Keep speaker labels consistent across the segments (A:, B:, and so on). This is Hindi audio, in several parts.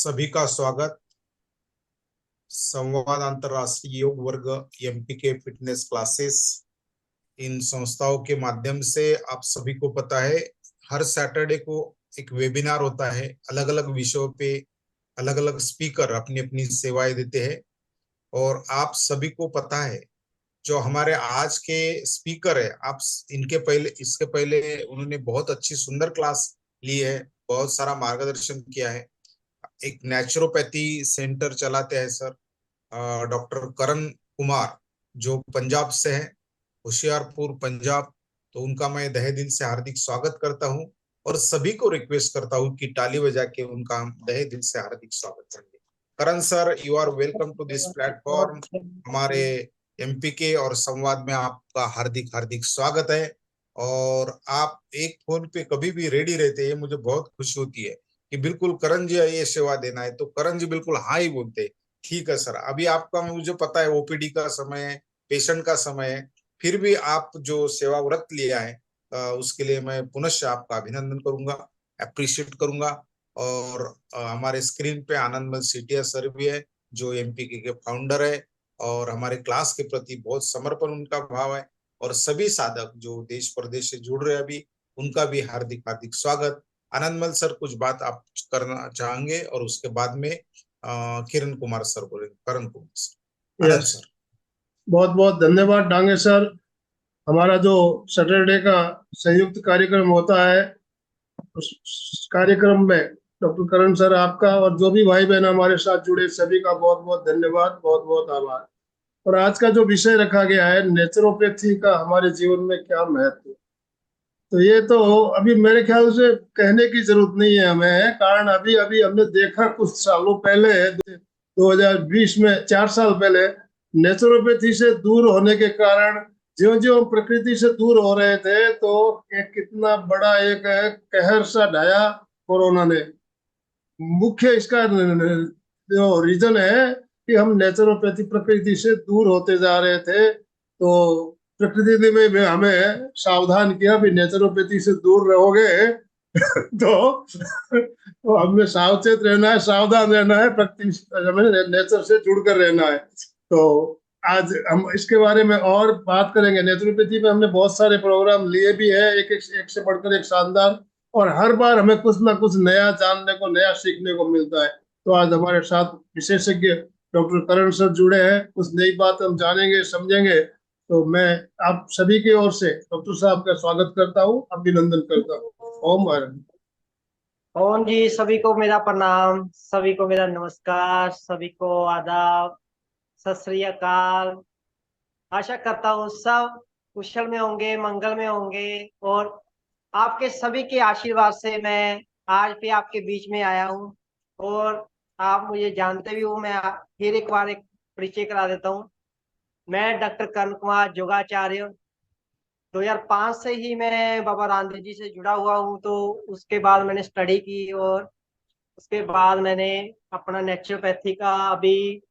A: सभी का स्वागत। संवाद अंतरराष्ट्रीय योग वर्ग एमपीके फिटनेस क्लासेस, इन संस्थाओं के माध्यम से आप सभी को पता है हर सैटरडे को एक वेबिनार होता है। अलग अलग विषयों पे अलग अलग स्पीकर अपनी अपनी सेवाएं देते हैं। और आप सभी को पता है जो हमारे आज के स्पीकर है, आप इसके पहले उन्होंने बहुत अच्छी सुंदर क्लास ली है, बहुत सारा मार्गदर्शन किया है। एक नेचुरोपैथी सेंटर चलाते हैं सर, डॉक्टर करण कुमार, जो पंजाब से है, होशियारपुर पंजाब। तो उनका मैं तहे दिल से हार्दिक स्वागत करता हूं और सभी को रिक्वेस्ट करता हूं कि ताली बजा के उनका तहे दिल से हार्दिक स्वागत करेंगे। Karan sir, you are welcome to this platform. हमारे एमपीके और संवाद में आपका हार्दिक हार्दिक स्वागत है। और आप एक फोन पे कभी भी रेडी रहते हैं, मुझे बहुत खुशी होती है कि बिल्कुल करण जी ये सेवा देना है तो करण जी बिल्कुल हाँ ही बोलते हैं। ठीक है सर, अभी आपका मुझे पता है ओपीडी का समय है, पेशेंट का समय है, फिर भी आप जो सेवा व्रत लिया है उसके लिए मैं पुनः आपका अभिनंदन करूंगा, अप्रिशिएट करूंगा। और हमारे स्क्रीन पे आनंदमल सीटिया सर भी है, जो एमपीके के फाउंडर है और हमारे क्लास के प्रति बहुत समर्पण उनका भाव है। और सभी साधक जो देश प्रदेश से जुड़ रहे हैं अभी, उनका भी हार्दिक हार्दिक स्वागत। आनंदमल सर, कुछ बात आप करना चाहेंगे और उसके बाद में किरण कुमार सर बोलेंगे। करण कुमार सर। आनंद
B: यस,
A: सर।
B: बहुत बहुत धन्यवाद डांगे सर। हमारा जो सैटरडे का संयुक्त कार्यक्रम होता है, उस कार्यक्रम में डॉक्टर करण सर आपका और जो भी भाई बहन हमारे साथ जुड़े सभी का बहुत बहुत धन्यवाद, बहुत बहुत आभार। और आज का जो विषय रखा गया है, नेचुरोपैथी का हमारे जीवन में क्या महत्व, तो ये तो अभी मेरे ख्याल से कहने की जरूरत नहीं है हमें, कारण अभी अभी हमने देखा कुछ सालों पहले 2020 में, 4 साल पहले, नेचुरोपैथी से दूर होने के कारण ज्यो ज्यो हम प्रकृति से दूर हो रहे थे तो एक कितना बड़ा एक कहर सा ढाया कोरोना ने। मुख्य इसका जो रीजन है कि हम नेचुरोपैथी प्रकृति से दूर होते जा रहे थे, तो प्रकृति ने भी हमें सावधान किया भी नेचुरोपैथी से दूर रहोगे तो हमें सावचेत रहना है, सावधान रहना है, प्रकृति नेचर से जुड़कर रहना है। तो आज हम इसके बारे में और बात करेंगे। नेचुरोपैथी में हमने बहुत सारे प्रोग्राम लिए भी है, एक से बढ़कर एक शानदार, और हर बार हमें कुछ ना कुछ नया जानने को, नया सीखने को मिलता है। तो आज हमारे साथ विशेषज्ञ डॉक्टर करण सर जुड़े हैं, कुछ नई बात हम जानेंगे, समझेंगे। तो मैं आप सभी की ओर से डॉक्टर साहब का स्वागत करता हूँ, अभिनंदन करता हूँ। ओम भारत।
C: ओम जी, सभी को मेरा प्रणाम, सभी को मेरा नमस्कार, सभी को आदाब, सत श्री अकाल। आशा करता हूँ सब कुशल में होंगे, मंगल में होंगे। और आपके सभी के आशीर्वाद से मैं आज भी आपके बीच में आया हूँ। और आप मुझे जानते भी हो, मैं फिर एक बार एक परिचय करा देता हूँ। मैं डॉक्टर करण कुमार योगाचार्य, 2005 से ही मैं बाबा रामदेव जी से जुड़ा हुआ हूँ। तो उसके बाद मैंने स्टडी की और उसके बाद मैंने अपना नेचुरोपैथी का अभी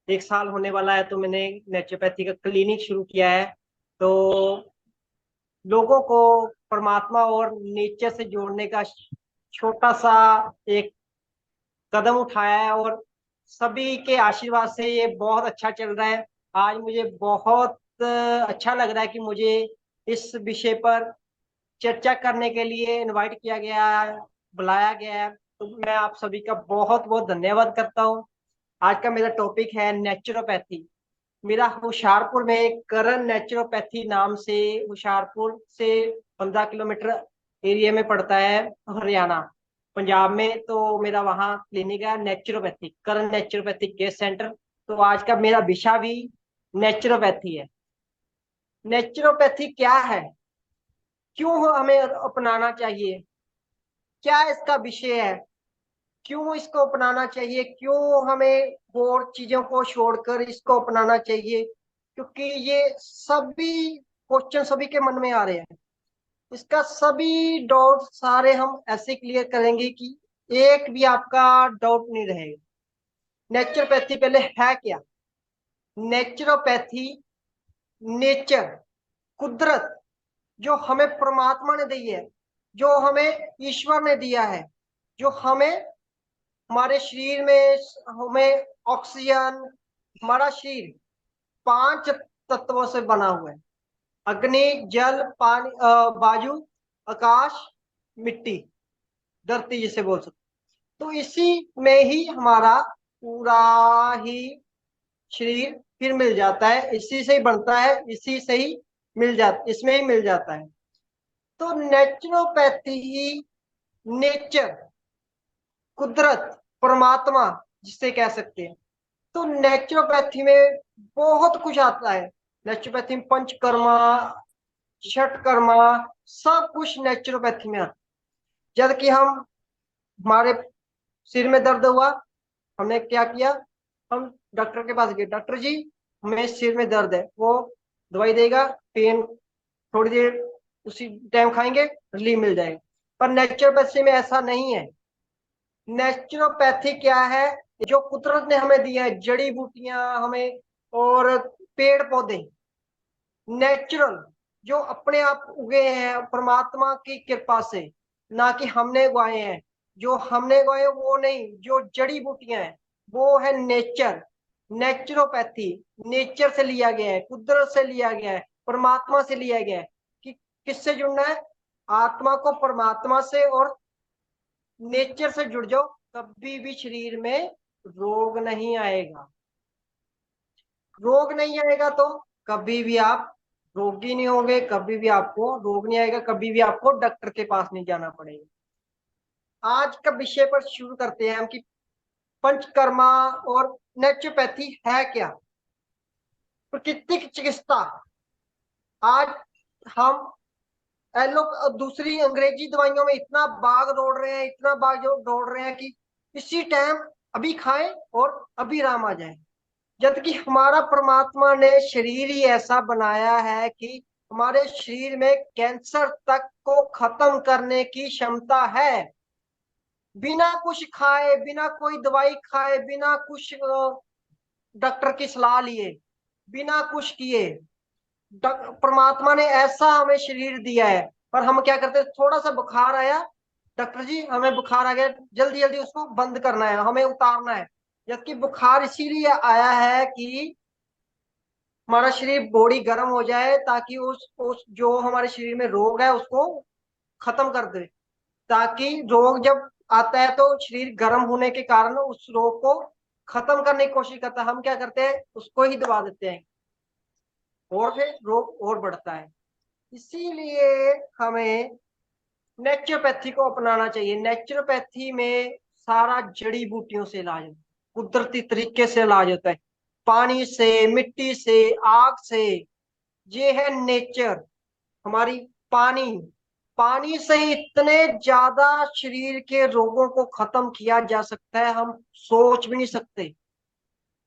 C: 1 साल होने वाला है, तो मैंने नेचुरोपैथी का क्लिनिक शुरू किया है। तो लोगों को परमात्मा और नेचर से जोड़ने का छोटा सा एक कदम उठाया है और सभी के आशीर्वाद से ये बहुत अच्छा चल रहा है। आज मुझे बहुत अच्छा लग रहा है कि मुझे इस विषय पर चर्चा करने के लिए इनवाइट किया गया है, बुलाया गया है। तो मैं आप सभी का बहुत बहुत धन्यवाद करता हूँ। आज का मेरा टॉपिक है नेचुरोपैथी। मेरा होशियारपुर में एक करण नेचुरोपैथी नाम से, होशियारपुर से 15 किलोमीटर एरिया में पड़ता है, हरियाणा पंजाब में। तो मेरा वहाँ क्लिनिक है नेचुरोपैथी, करण नेचुरोपैथी केयर सेंटर। तो आज का मेरा विषय भी नेचुरोपैथी है। नेचुरोपैथी क्या है, क्यों हमें अपनाना चाहिए, क्या इसका विषय है, क्यों इसको अपनाना चाहिए, क्यों हमें और चीजों को छोड़कर इसको अपनाना चाहिए। क्योंकि ये सभी क्वेश्चन सभी के मन में आ रहे हैं। इसका सभी डाउट सारे हम ऐसे क्लियर करेंगे कि एक भी आपका डाउट नहीं रहेगा। नेचुरोपैथी पहले है क्या? नेचुरोपैथी नेचर, कुदरत, जो हमें परमात्मा ने दी है, जो हमें ईश्वर ने दिया है, जो हमें हमारे शरीर में हमें ऑक्सीजन, हमारा शरीर 5 तत्वों से बना हुआ है। अग्नि, जल, पानी, वायु, आकाश, मिट्टी, धरती जिसे बोल सकते। तो इसी में ही हमारा पूरा ही शरीर फिर मिल जाता है, इसी से ही बनता है, इसी से ही इसमें ही मिल जाता है। तो नेचुरोपैथी ही नेचर, कुदरत, परमात्मा जिसे कह सकते हैं। तो नेचुरोपैथी में बहुत कुछ आता है। नेचुरोपैथी में पंचकर्मा, षटकर्मा, सब कुछ नेचुरोपैथी में आता है। जब कि हमारे सिर में दर्द हुआ, हमने क्या किया, हम डॉक्टर के पास गए, डॉक्टर जी हमें सिर में दर्द है, वो दवाई देगा, पेन थोड़ी देर उसी टाइम खाएंगे, रिलीफ मिल जाएगा। पर नेचुरोपैथी में ऐसा नहीं है। नेचुरोपैथी क्या है, जो कुदरत ने हमें दिया है, जड़ी बूटियां हमें और पेड़ पौधे नेचुरल, जो अपने आप उगे हैं परमात्मा की कृपा से, ना कि हमने उगाए हैं। जो हमने उगाए वो नहीं, जो जड़ी बूटियां हैं वो है नेचर। नेचुरोपैथी नेचर से लिया गया है, कुदरत से लिया गया है, परमात्मा से लिया गया है। कि किससे जुड़ना है, आत्मा को परमात्मा से और नेचर से जुड़ जाओ, कभी भी शरीर में रोग नहीं आएगा। रोग नहीं आएगा तो कभी भी आप रोगी नहीं होंगे, कभी भी आपको रोग नहीं आएगा, कभी भी आपको डॉक्टर के पास नहीं जाना पड़ेगा। आज का विषय पर शुरू करते हैं हम कि पंचकर्मा और नेचुरोपैथी है क्या। प्राकृतिक चिकित्सा, आज हम एलो दूसरी अंग्रेजी दवाइयों में इतना भाग दौड़ रहे हैं, इतना भाग दौड़ रहे हैं कि इसी टाइम अभी खाएं और अभी आराम आ जाए। जबकि हमारा परमात्मा ने शरीर ही ऐसा बनाया है कि हमारे शरीर में कैंसर तक को खत्म करने की क्षमता है। बिना कुछ खाए, बिना कोई दवाई खाए, बिना कुछ डॉक्टर की सलाह लिए, बिना कुछ किए परमात्मा ने ऐसा हमें शरीर दिया है। पर हम क्या करते हैं, थोड़ा सा बुखार आया, डॉक्टर जी हमें बुखार आ गया, जल्दी जल्दी उसको बंद करना है, हमें उतारना है। जबकि बुखार इसीलिए आया है कि हमारा शरीर, बॉडी गर्म हो जाए, ताकि उस जो हमारे शरीर में रोग है उसको खत्म कर दे। ताकि रोग जब आता है तो शरीर गर्म होने के कारण उस रोग को खत्म करने की कोशिश करता है। हम क्या करते हैं, उसको ही दबा देते हैं और फिर रोग और बढ़ता है। इसीलिए हमें नेचुरोपैथी को अपनाना चाहिए। नेचुरोपैथी में सारा जड़ी बूटियों से इलाज होता है, कुदरती तरीके से इलाज होता है, पानी से, मिट्टी से, आग से। ये है नेचर हमारी। पानी, पानी से ही इतने ज्यादा शरीर के रोगों को खत्म किया जा सकता है, हम सोच भी नहीं सकते।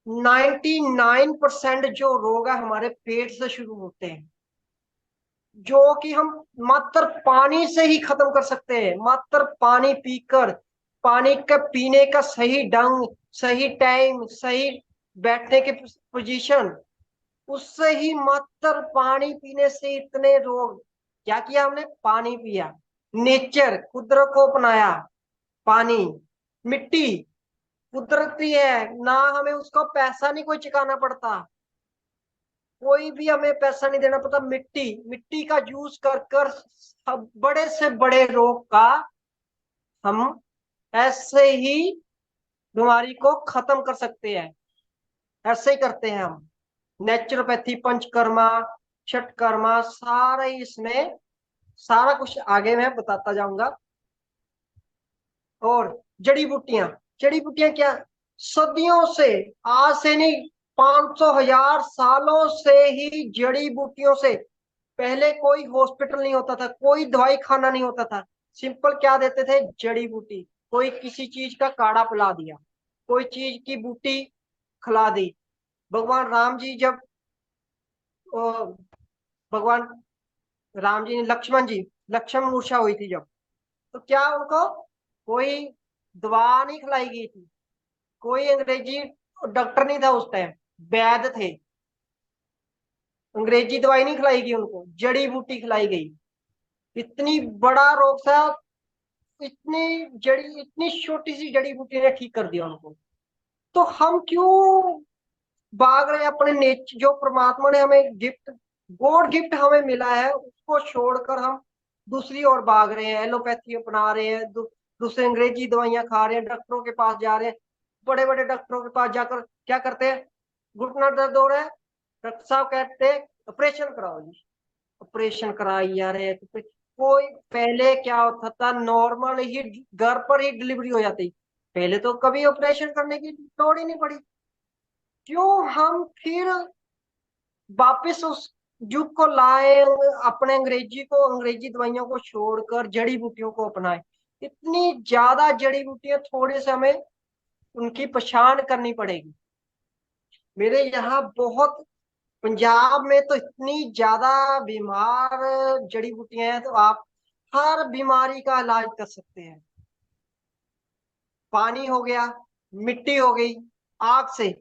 C: 99% जो रोग है हमारे पेट से शुरू होते हैं, जो कि हम मात्र पानी से ही खत्म कर सकते हैं। मात्र पानी पीकर, पानी का पीने का सही ढंग, सही टाइम, सही बैठने के पोजीशन, उससे ही, मात्र पानी पीने से इतने रोग। क्या किया हमने, पानी पिया, नेचर कुदरत को अपनाया। पानी, मिट्टी कुदरती है ना, हमें उसको पैसा नहीं कोई चुकाना पड़ता, कोई भी हमें पैसा नहीं देना पड़ता। मिट्टी, मिट्टी का यूज कर कर बड़े से बड़े रोग का हम ऐसे ही बीमारी को खत्म कर सकते हैं। ऐसे ही करते हैं हम। नेचुरोपैथी, पंचकर्मा, षटकर्मा, सारा ही इसमें, सारा कुछ आगे मैं बताता जाऊंगा। और जड़ी बूटियां, जड़ी बूटियां क्या, सदियों से, आज से नहीं, 500,000 सालों से ही जड़ी बूटियों से। पहले कोई हॉस्पिटल नहीं होता था, कोई दवाई खाना नहीं होता था। सिंपल क्या देते थे, जड़ी बूटी। कोई किसी चीज का काढ़ा पिला दिया, कोई चीज की बूटी खिला दी। भगवान राम जी जब भगवान राम जी ने, लक्ष्मण जी, लक्ष्मण मूर्छा हुई थी जब, तो क्या उनको कोई दवा नहीं खिलाई गई थी। कोई अंग्रेजी डॉक्टर नहीं था उस टाइम, वैद्य थे। अंग्रेजी दवाई नहीं खिलाई गई उनको, जड़ी बूटी खिलाई गई। इतनी बड़ा रोग था, इतनी छोटी सी जड़ी बूटी ने ठीक कर दिया उनको। तो हम क्यों भाग रहे हैं अपने नेचर, जो परमात्मा ने हमें गिफ्ट, गॉड गिफ्ट हमें मिला है, उसको छोड़कर हम दूसरी ओर भाग रहे हैं, एलोपैथी अपना रहे हैं, दूसरे अंग्रेजी दवाइयां खा रहे हैं, डॉक्टरों के पास जा रहे हैं। बड़े बड़े डॉक्टरों के पास जाकर क्या करते हैं, घुटना दर्द हो रहा है, डॉक्टर साहब कहते हैं ऑपरेशन कराओ जी, ऑपरेशन कराई जा रहे हैं। तो कोई पहले क्या होता था, नॉर्मल ही घर पर ही डिलीवरी हो जाती, पहले तो कभी ऑपरेशन करने की लोड़ ही नहीं पड़ी। क्यों हम फिर वापस उस युग को लाए, अपने अंग्रेजी दवाइयों को छोड़कर जड़ी बूटियों को अपनाए। इतनी ज्यादा जड़ी बूटियां, थोड़े से हमें उनकी पहचान करनी पड़ेगी। मेरे यहाँ बहुत, पंजाब में तो इतनी ज्यादा बीमार जड़ी बूटियां हैं, तो आप हर बीमारी का इलाज कर सकते हैं। पानी हो गया, मिट्टी हो गई, आग से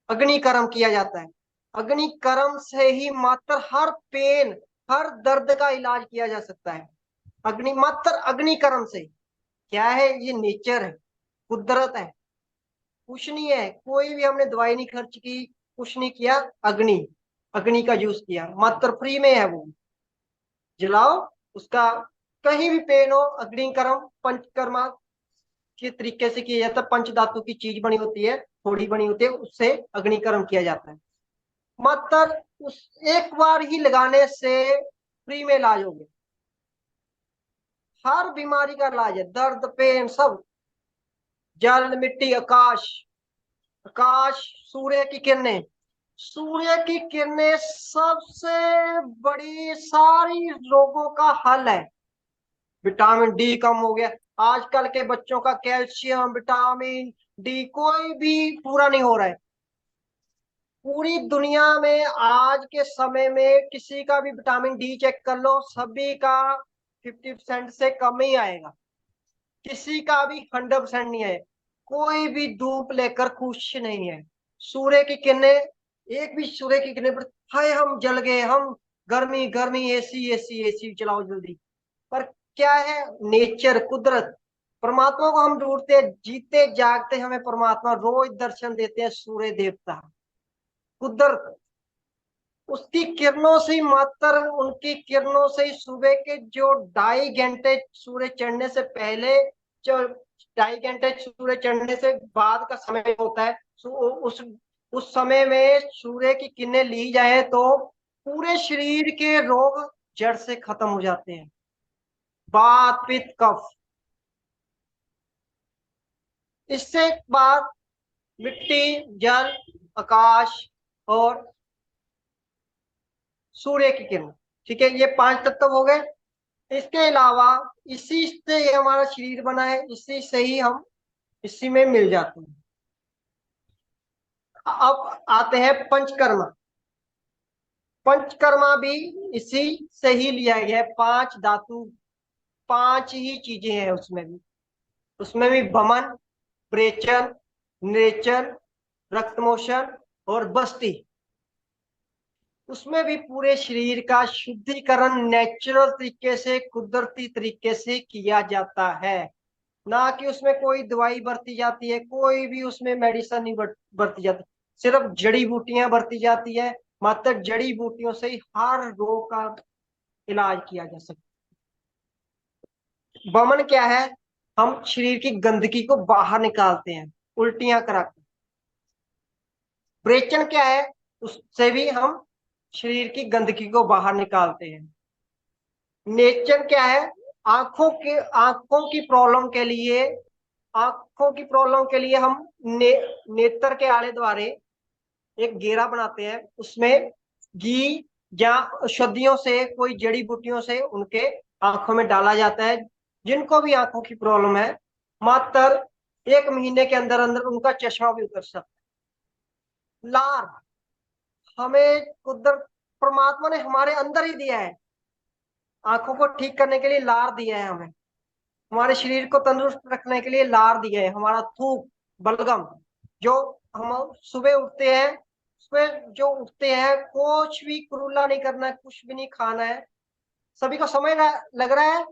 C: अग्नि कर्म किया जाता है। अग्नि कर्म से ही मात्र हर पेन, हर दर्द का इलाज किया जा सकता है। मात्र अग्नि कर्म से। क्या है ये, नेचर है, कुदरत है, कुछ नहीं है। कोई भी हमने दवाई नहीं खर्च की, कुछ नहीं किया, अग्नि का यूज किया, मात्र फ्री में है वो। जलाओ उसका, कहीं भी पेन हो, अग्नि कर्म पंचकर्मा के तरीके से किया जाता है। पंच धातु की चीज बनी होती है, थोड़ी बनी होती है, उससे अग्निकर्म किया जाता है। मात्र उस एक बार ही लगाने से फ्री में इलाज हो गया। हर बीमारी का इलाज है, दर्द पेन सब। जल मिट्टी आकाश, आकाश सूर्य की किरणें, सूर्य की किरणें सबसे बड़ी सारी रोगों का हल है। विटामिन डी कम हो गया, आजकल के बच्चों का कैल्शियम, विटामिन डी कोई भी पूरा नहीं हो रहा है। पूरी दुनिया में आज के समय में किसी का भी विटामिन डी चेक कर लो, सभी का 50% से कम ही आएगा, किसी का भी 100% नहीं है। कोई भी धूप लेकर खुश नहीं है। सूर्य की किरणें, एक भी सूर्य की किरणें पर हाय हम जल गए, हम गर्मी गर्मी, एसी एसी एसी चलाओ जल्दी। पर क्या है, नेचर, कुदरत, परमात्मा को हम ढूंढते हैं, जीते जागते हमें परमात्मा रोज दर्शन देते हैं। सूर्य देवता, कुदरत, उसकी किरणों से ही, मात्र उनकी किरणों से ही सुबह के जो 2.5 घंटे सूर्य चढ़ने से पहले, जो 2.5 घंटे सूर्य चढ़ने से बाद का समय होता है, उस समय में सूर्य की किरणें ली जाए तो पूरे शरीर के रोग जड़ से खत्म हो जाते हैं। वात पित्त कफ। इससे बाद मिट्टी, जल, आकाश और सूर्य की किरण, ठीक है, ये 5 तत्व हो गए। इसके अलावा इसी से ये हमारा शरीर बना है, इसी से ही हम इसी में मिल जाते हैं। अब आते हैं पंचकर्मा। पंचकर्मा भी इसी से ही लिया गया है। 5 धातु, 5 ही चीजें हैं उसमें भी वमन, प्रेचन, निरेचन, रक्तमोशन और बस्ती। उसमें भी पूरे शरीर का शुद्धिकरण नेचुरल तरीके से, कुदरती तरीके से किया जाता है। ना कि उसमें कोई दवाई बरती जाती है, कोई भी उसमें मेडिसिन नहीं बरती जाती, सिर्फ जड़ी बूटियां बरती जाती है। मात्र जड़ी बूटियों से ही हर रोग का इलाज किया जा सकता है। वमन क्या है, हम शरीर की गंदगी को बाहर निकालते हैं उल्टियां कराकर। प्रेचन क्या है, उससे भी हम शरीर की गंदगी को बाहर निकालते हैं। नेचर क्या है, आंखों की प्रॉब्लम के लिए, हम नेत्र के आले द्वारे एक घेरा बनाते हैं, उसमें घी या औषधियों से, कोई जड़ी बूटियों से उनके आंखों में डाला जाता है। जिनको भी आंखों की प्रॉब्लम है, मात्र 1 महीने के अंदर अंदर उनका चश्मा भी उतर सकता है। लार, हमें कुदरत, परमात्मा ने हमारे अंदर ही दिया है, आंखों को ठीक करने के लिए लार दिया है हमें, हमारे शरीर को तंदुरुस्त रखने के लिए लार दिया है। हमारा थूक, बलगम, जो हम सुबह उठते हैं, उठते हैं, कुछ भी कुरुला नहीं करना है, कुछ भी नहीं खाना है। सभी को समय लग रहा है।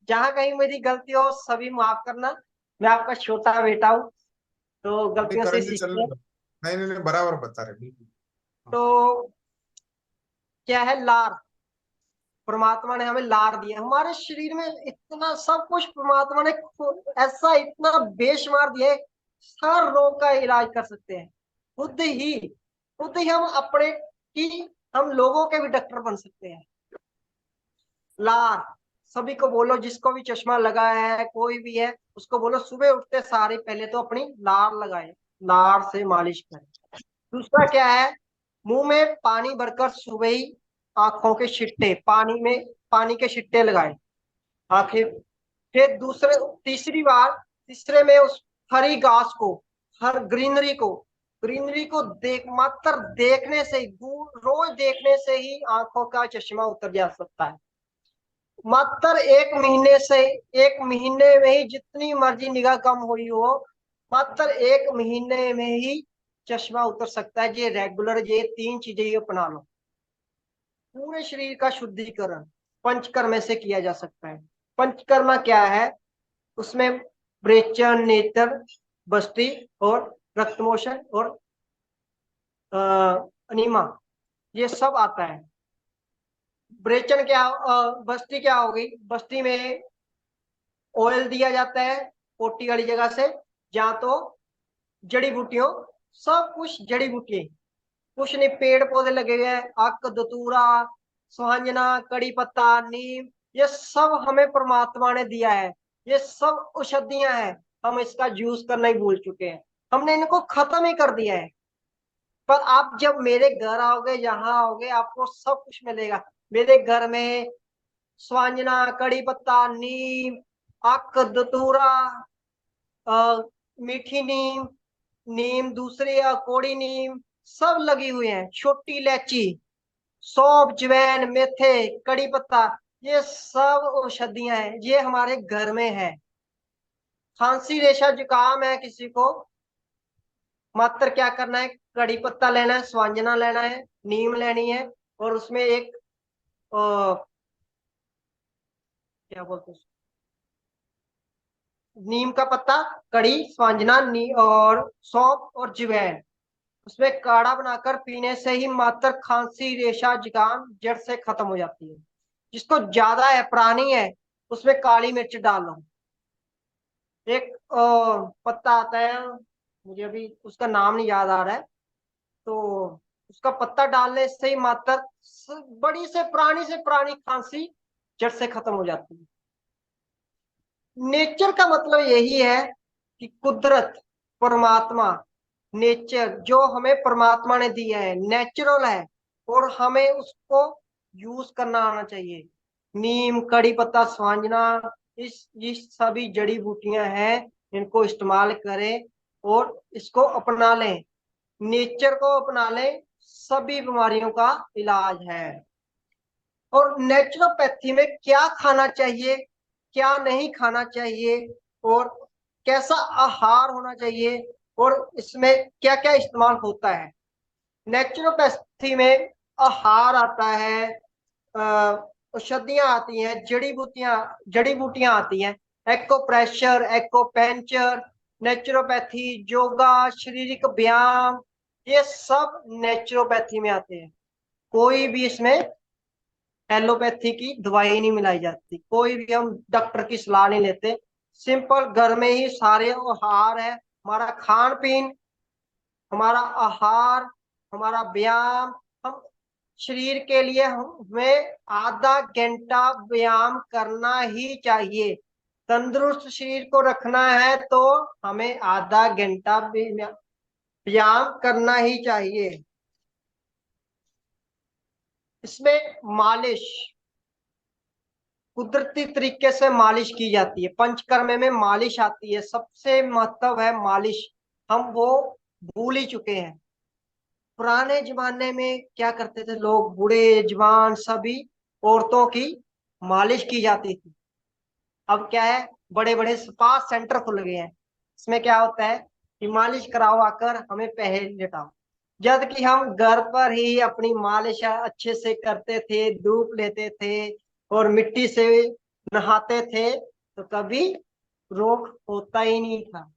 C: जहाँ कहीं मेरी गलती हो सभी माफ करना, मैं आपका छोटा बेटा हूँ, तो
A: नहीं
C: गलतियों से
A: करण जी चल
C: सीखते हैं।
A: नहीं नहीं नहीं बराबर बता रहे बिल्कुल। हाँ,
C: तो क्या है लार, परमात्मा ने हमें लार दिया, हमारे शरीर में इतना सब कुछ परमात्मा ने ऐसा इतना बेशुमार दिया है, हर रोग का इलाज कर सकते हैं। खुद ही हम अपने की हम लोगों के भी डॉक्टर बन सकते हैं। लार, सभी को बोलो जिसको भी चश्मा लगाया है कोई भी है उसको बोलो सुबह उठते सारे पहले तो अपनी लार लगाए, लार से मालिश करें। दूसरा क्या है, मुंह में पानी भरकर सुबह ही आंखों के छिट्टे पानी में पानी के छिट्टे लगाए आखिर। फिर तीसरे में उस हरी घास को, हर ग्रीनरी को देख मात्र देखने से ही, रोज देखने से ही आंखों का चश्मा उतर जा सकता है। मात्र 1 महीने में ही जितनी मर्जी निगाह कम हुई हो, मात्र 1 महीने में ही चश्मा उतर सकता है। ये रेगुलर ये 3 चीजें ये अपना लो, पूरे शरीर का शुद्धिकरण पंचकर्म से किया जा सकता है। पंचकर्मा क्या है, उसमें ब्रेचन, नेत्र, बस्ती और रक्तमोशन और अनीमा, ये सब आता है। ब्रेचन क्या, बस्ती क्या होगी, बस्ती में ऑयल दिया जाता है पोटी वाली जगह से, जहाँ तो जड़ी बूटियों, सब कुछ जड़ी बूटी, कुछ नहीं पेड़ पौधे लगे हुए हैं, अक, धतूरा, सुहांजना, कड़ी पत्ता, नीम, ये सब हमें परमात्मा ने दिया है। ये सब औषधियां हैं, हम इसका यूज करना ही भूल चुके हैं, हमने इनको खत्म ही कर दिया है। पर आप जब मेरे घर आओगे, यहाँ आओगे, आपको सब कुछ मिलेगा मेरे घर में। स्वांजना, कड़ी पत्ता, नीम, अक, धतूरा, मीठी नीम, नीम दूसरे या कोड़ी नीम, सब लगी हुई है, छोटी इलायची, सौंफ, जवैन, मेथे, कड़ी पत्ता, ये सब औषधियां हैं, ये हमारे घर में है। खांसी रेशा जुकाम है किसी को, मात्र क्या करना है, कड़ी पत्ता लेना है, स्वांजना लेना है, नीम लेनी है, और उसमें एक क्या बोलते हैं, नीम का पत्ता, कड़ी, स्वांजना, नी और सौंफ और जवैन, उसमें काढ़ा बनाकर पीने से ही मात्र खांसी रेशा जुकाम जड़ से खत्म हो जाती है। जिसको ज्यादा है, पुरानी है, उसमें काली मिर्च डाल लो। एक पत्ता आता है, मुझे अभी उसका नाम नहीं याद आ रहा है, तो उसका पत्ता डालने से ही मात्र बड़ी से पुरानी खांसी जड़ से खत्म हो जाती है। नेचर का मतलब यही है कि कुदरत, परमात्मा, नेचर जो हमें परमात्मा ने दिया है, नेचुरल है, और हमें उसको यूज करना आना चाहिए। नीम, कड़ी पत्ता, स्वांजना, ये सभी जड़ी बूटियां हैं, इनको इस्तेमाल करें और इसको अपना लें, नेचर को अपना लें, सभी बीमारियों का इलाज है। और नेचुरोपैथी में क्या खाना चाहिए, क्या नहीं खाना चाहिए, और कैसा आहार होना चाहिए, और इसमें क्या क्या इस्तेमाल होता है। नेचुरोपैथी में आहार आता है, औषधियां आती हैं, जड़ी बूटियां आती हैं, एक्को प्रेशर, एक्को पेंचर, नेचुरोपैथी, योगा, शारीरिक व्यायाम, ये सब नेचुरोपैथी में आते हैं। कोई भी इसमें एलोपैथी की दवाई नहीं मिलाई जाती, कोई भी हम डॉक्टर की सलाह नहीं लेते, सिंपल घर में ही सारे आहार है, हमारा खान पीन, हमारा आहार, हमारा व्यायाम। हम शरीर के लिए हमें आधा घंटा व्यायाम करना ही चाहिए। तंदुरुस्त शरीर को रखना है तो हमें आधा घंटा व्यायाम करना ही चाहिए। इसमें मालिश, कुदरती तरीके से मालिश की जाती है, पंचकर्म में मालिश आती है, सबसे महत्व है मालिश, हम वो भूल ही चुके हैं। पुराने जमाने में क्या करते थे लोग, बूढ़े जवान सभी औरतों की मालिश की जाती थी। अब क्या है, बड़े बड़े स्पा सेंटर खुल गए हैं, इसमें क्या होता है कि मालिश कराओ आकर हमें पैसे लौटाओ, जब कि हम घर पर ही अपनी मालिश अच्छे से करते थे, धूप लेते थे और मिट्टी से नहाते थे तो कभी रोग होता ही नहीं था।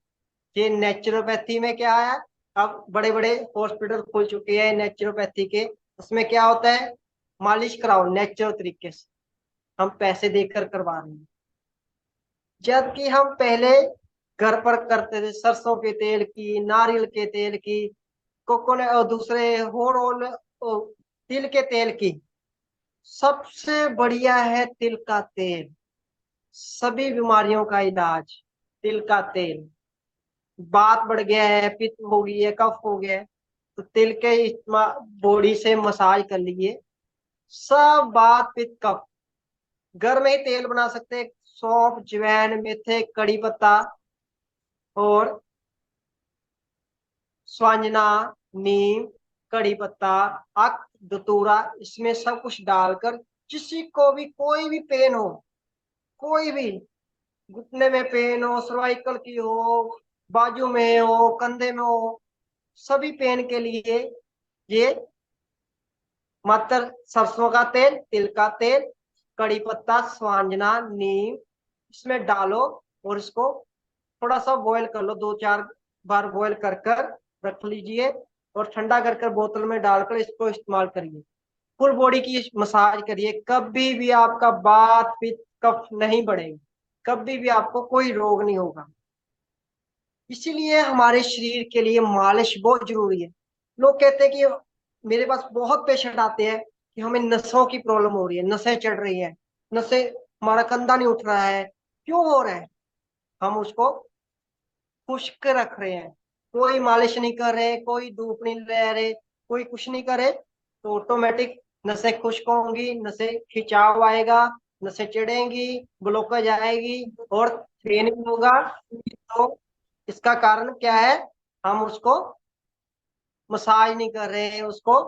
C: ये नेचुरोपैथी में क्या है, अब बड़े बड़े हॉस्पिटल खुल चुके हैं नेचुरोपैथी के, उसमें क्या होता है, मालिश कराओ नेचुरल तरीके से, हम पैसे देकर करवा रहे हैं। जबकि हम पहले घर पर करते थे, सरसों के तेल की, नारियल के तेल की, कोकोनट और दूसरे होर ऑयल, तिल के तेल की। सबसे बढ़िया है तिल का तेल, सभी बीमारियों का इलाज तिल का तेल। बात बढ़ गया है, पित्त हो गई है, कफ हो गया है, तो तिल के बॉडी से मसाज कर लीजिए, सब बात पित्त कफ। घर में ही तेल बना सकते हैं, सौंफ, जवैन, मेथे, कड़ी पत्ता और स्वांजना, नीम, कड़ी पत्ता, अक, धतूरा, इसमें सब कुछ डालकर, किसी को भी कोई भी पेन हो, कोई भी घुटने में पेन हो, सर्वाइकल की हो, बाजू में हो, कंधे में हो, सभी पेन के लिए ये मात्र सरसों का तेल, तिल का तेल, कड़ी पत्ता, स्वांजना, नीम, इसमें डालो और इसको थोड़ा सा बॉईल कर लो, 2-4 बार बॉईल कर कर रख लीजिए और ठंडा कर कर बोतल में डालकर इसको इस्तेमाल करिए। फुल बॉडी की मसाज करिए, कभी भी आपका बात पित्त कफ नहीं बढ़ेगा, कभी भी आपको कोई रोग नहीं होगा। इसीलिए हमारे शरीर के लिए मालिश बहुत जरूरी है। लोग कहते हैं कि मेरे पास बहुत पेशेंट आते हैं कि हमें नसों की प्रॉब्लम हो रही है, नसें चढ़ रही है, नसें, हमारा कंधा नहीं उठ रहा है, क्यों हो रहा है? हम उसको खुश्क रख रहे हैं, कोई मालिश नहीं कर रहे, कोई धूप नहीं ले रहे, कोई कुछ नहीं करे, तो ऑटोमेटिक नसें खुश्क होंगी, नसें खिंचाव आएगा, नसें चिढ़ेंगी, ब्लॉकेज आएगी और ट्रेनिंग होगा। तो इसका कारण क्या है, हम उसको मसाज नहीं कर रहे हैं, उसको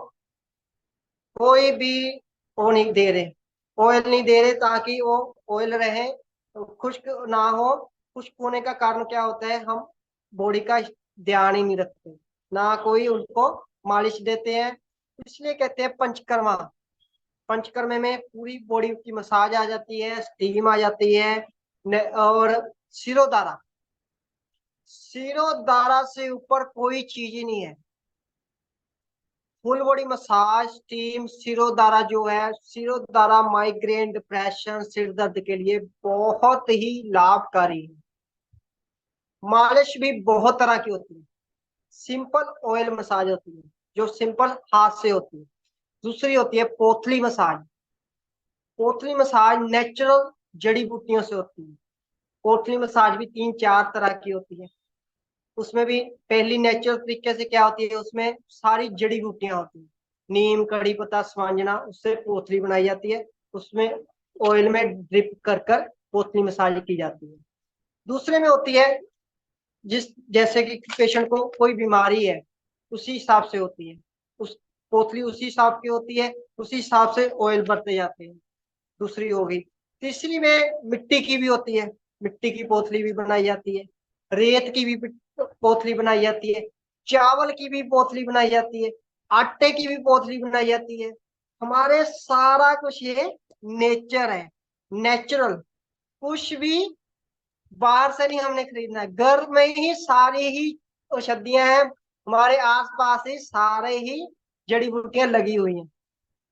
C: कोई भी वो नहीं दे रहे, ऑयल नहीं दे रहे ताकि वो ऑयल रहे, तो खुश्क ना हो। खुश्क होने का कारण क्या होता है, हम बॉडी का ध्यान ही नहीं रखते, ना कोई उनको मालिश देते हैं। इसलिए कहते हैं पंचकर्मा, पंचकर्मे में पूरी बॉडी की मसाज आ जाती है, स्टीम आ जाती है। और सिरोधारा, सिरोधारा से ऊपर कोई चीज ही नहीं है। Full body massage, steam, shirodhara जो है, सिरोधारा माइग्रेन, डिप्रेशन, सिर दर्द के लिए बहुत ही लाभकारी है। मालिश भी बहुत तरह की होती है, सिंपल ऑयल मसाज होती है जो सिंपल हाथ से होती है, दूसरी होती है पोथली मसाज। पोथली मसाज नेचुरल जड़ी बूटियों से होती है। पोथली मसाज भी 3-4 तरह की होती है। उसमें भी पहली नेचुरल तरीके से क्या होती है, उसमें सारी जड़ी बूटियां होती हैं, नीम, कड़ी पत्ता, स्वांजना, उससे पोथली बनाई जाती है, उसमें ऑयल में ड्रिप कर कर पोथली मसाज की जाती है। दूसरे में होती है, जिस जैसे कि पेशेंट को कोई बीमारी है उसी हिसाब से होती है, उस पोथली उसी हिसाब की होती है, उसी हिसाब से ऑयल बरते जाते हैं। दूसरी होगी। तीसरी में मिट्टी की भी होती है, मिट्टी की पोथली भी बनाई जाती है, रेत की भी पोथली बनाई जाती है, चावल की भी पोथली बनाई जाती है, आटे की भी पोथली बनाई जाती है। हमारे सारा कुछ ये नेचर है, नेचुरल, कुछ भी बाहर से नहीं हमने खरीदना है, घर में ही सारी ही औषधियां हैं, हमारे आसपास ही सारे ही जड़ी बूटियां लगी हुई हैं,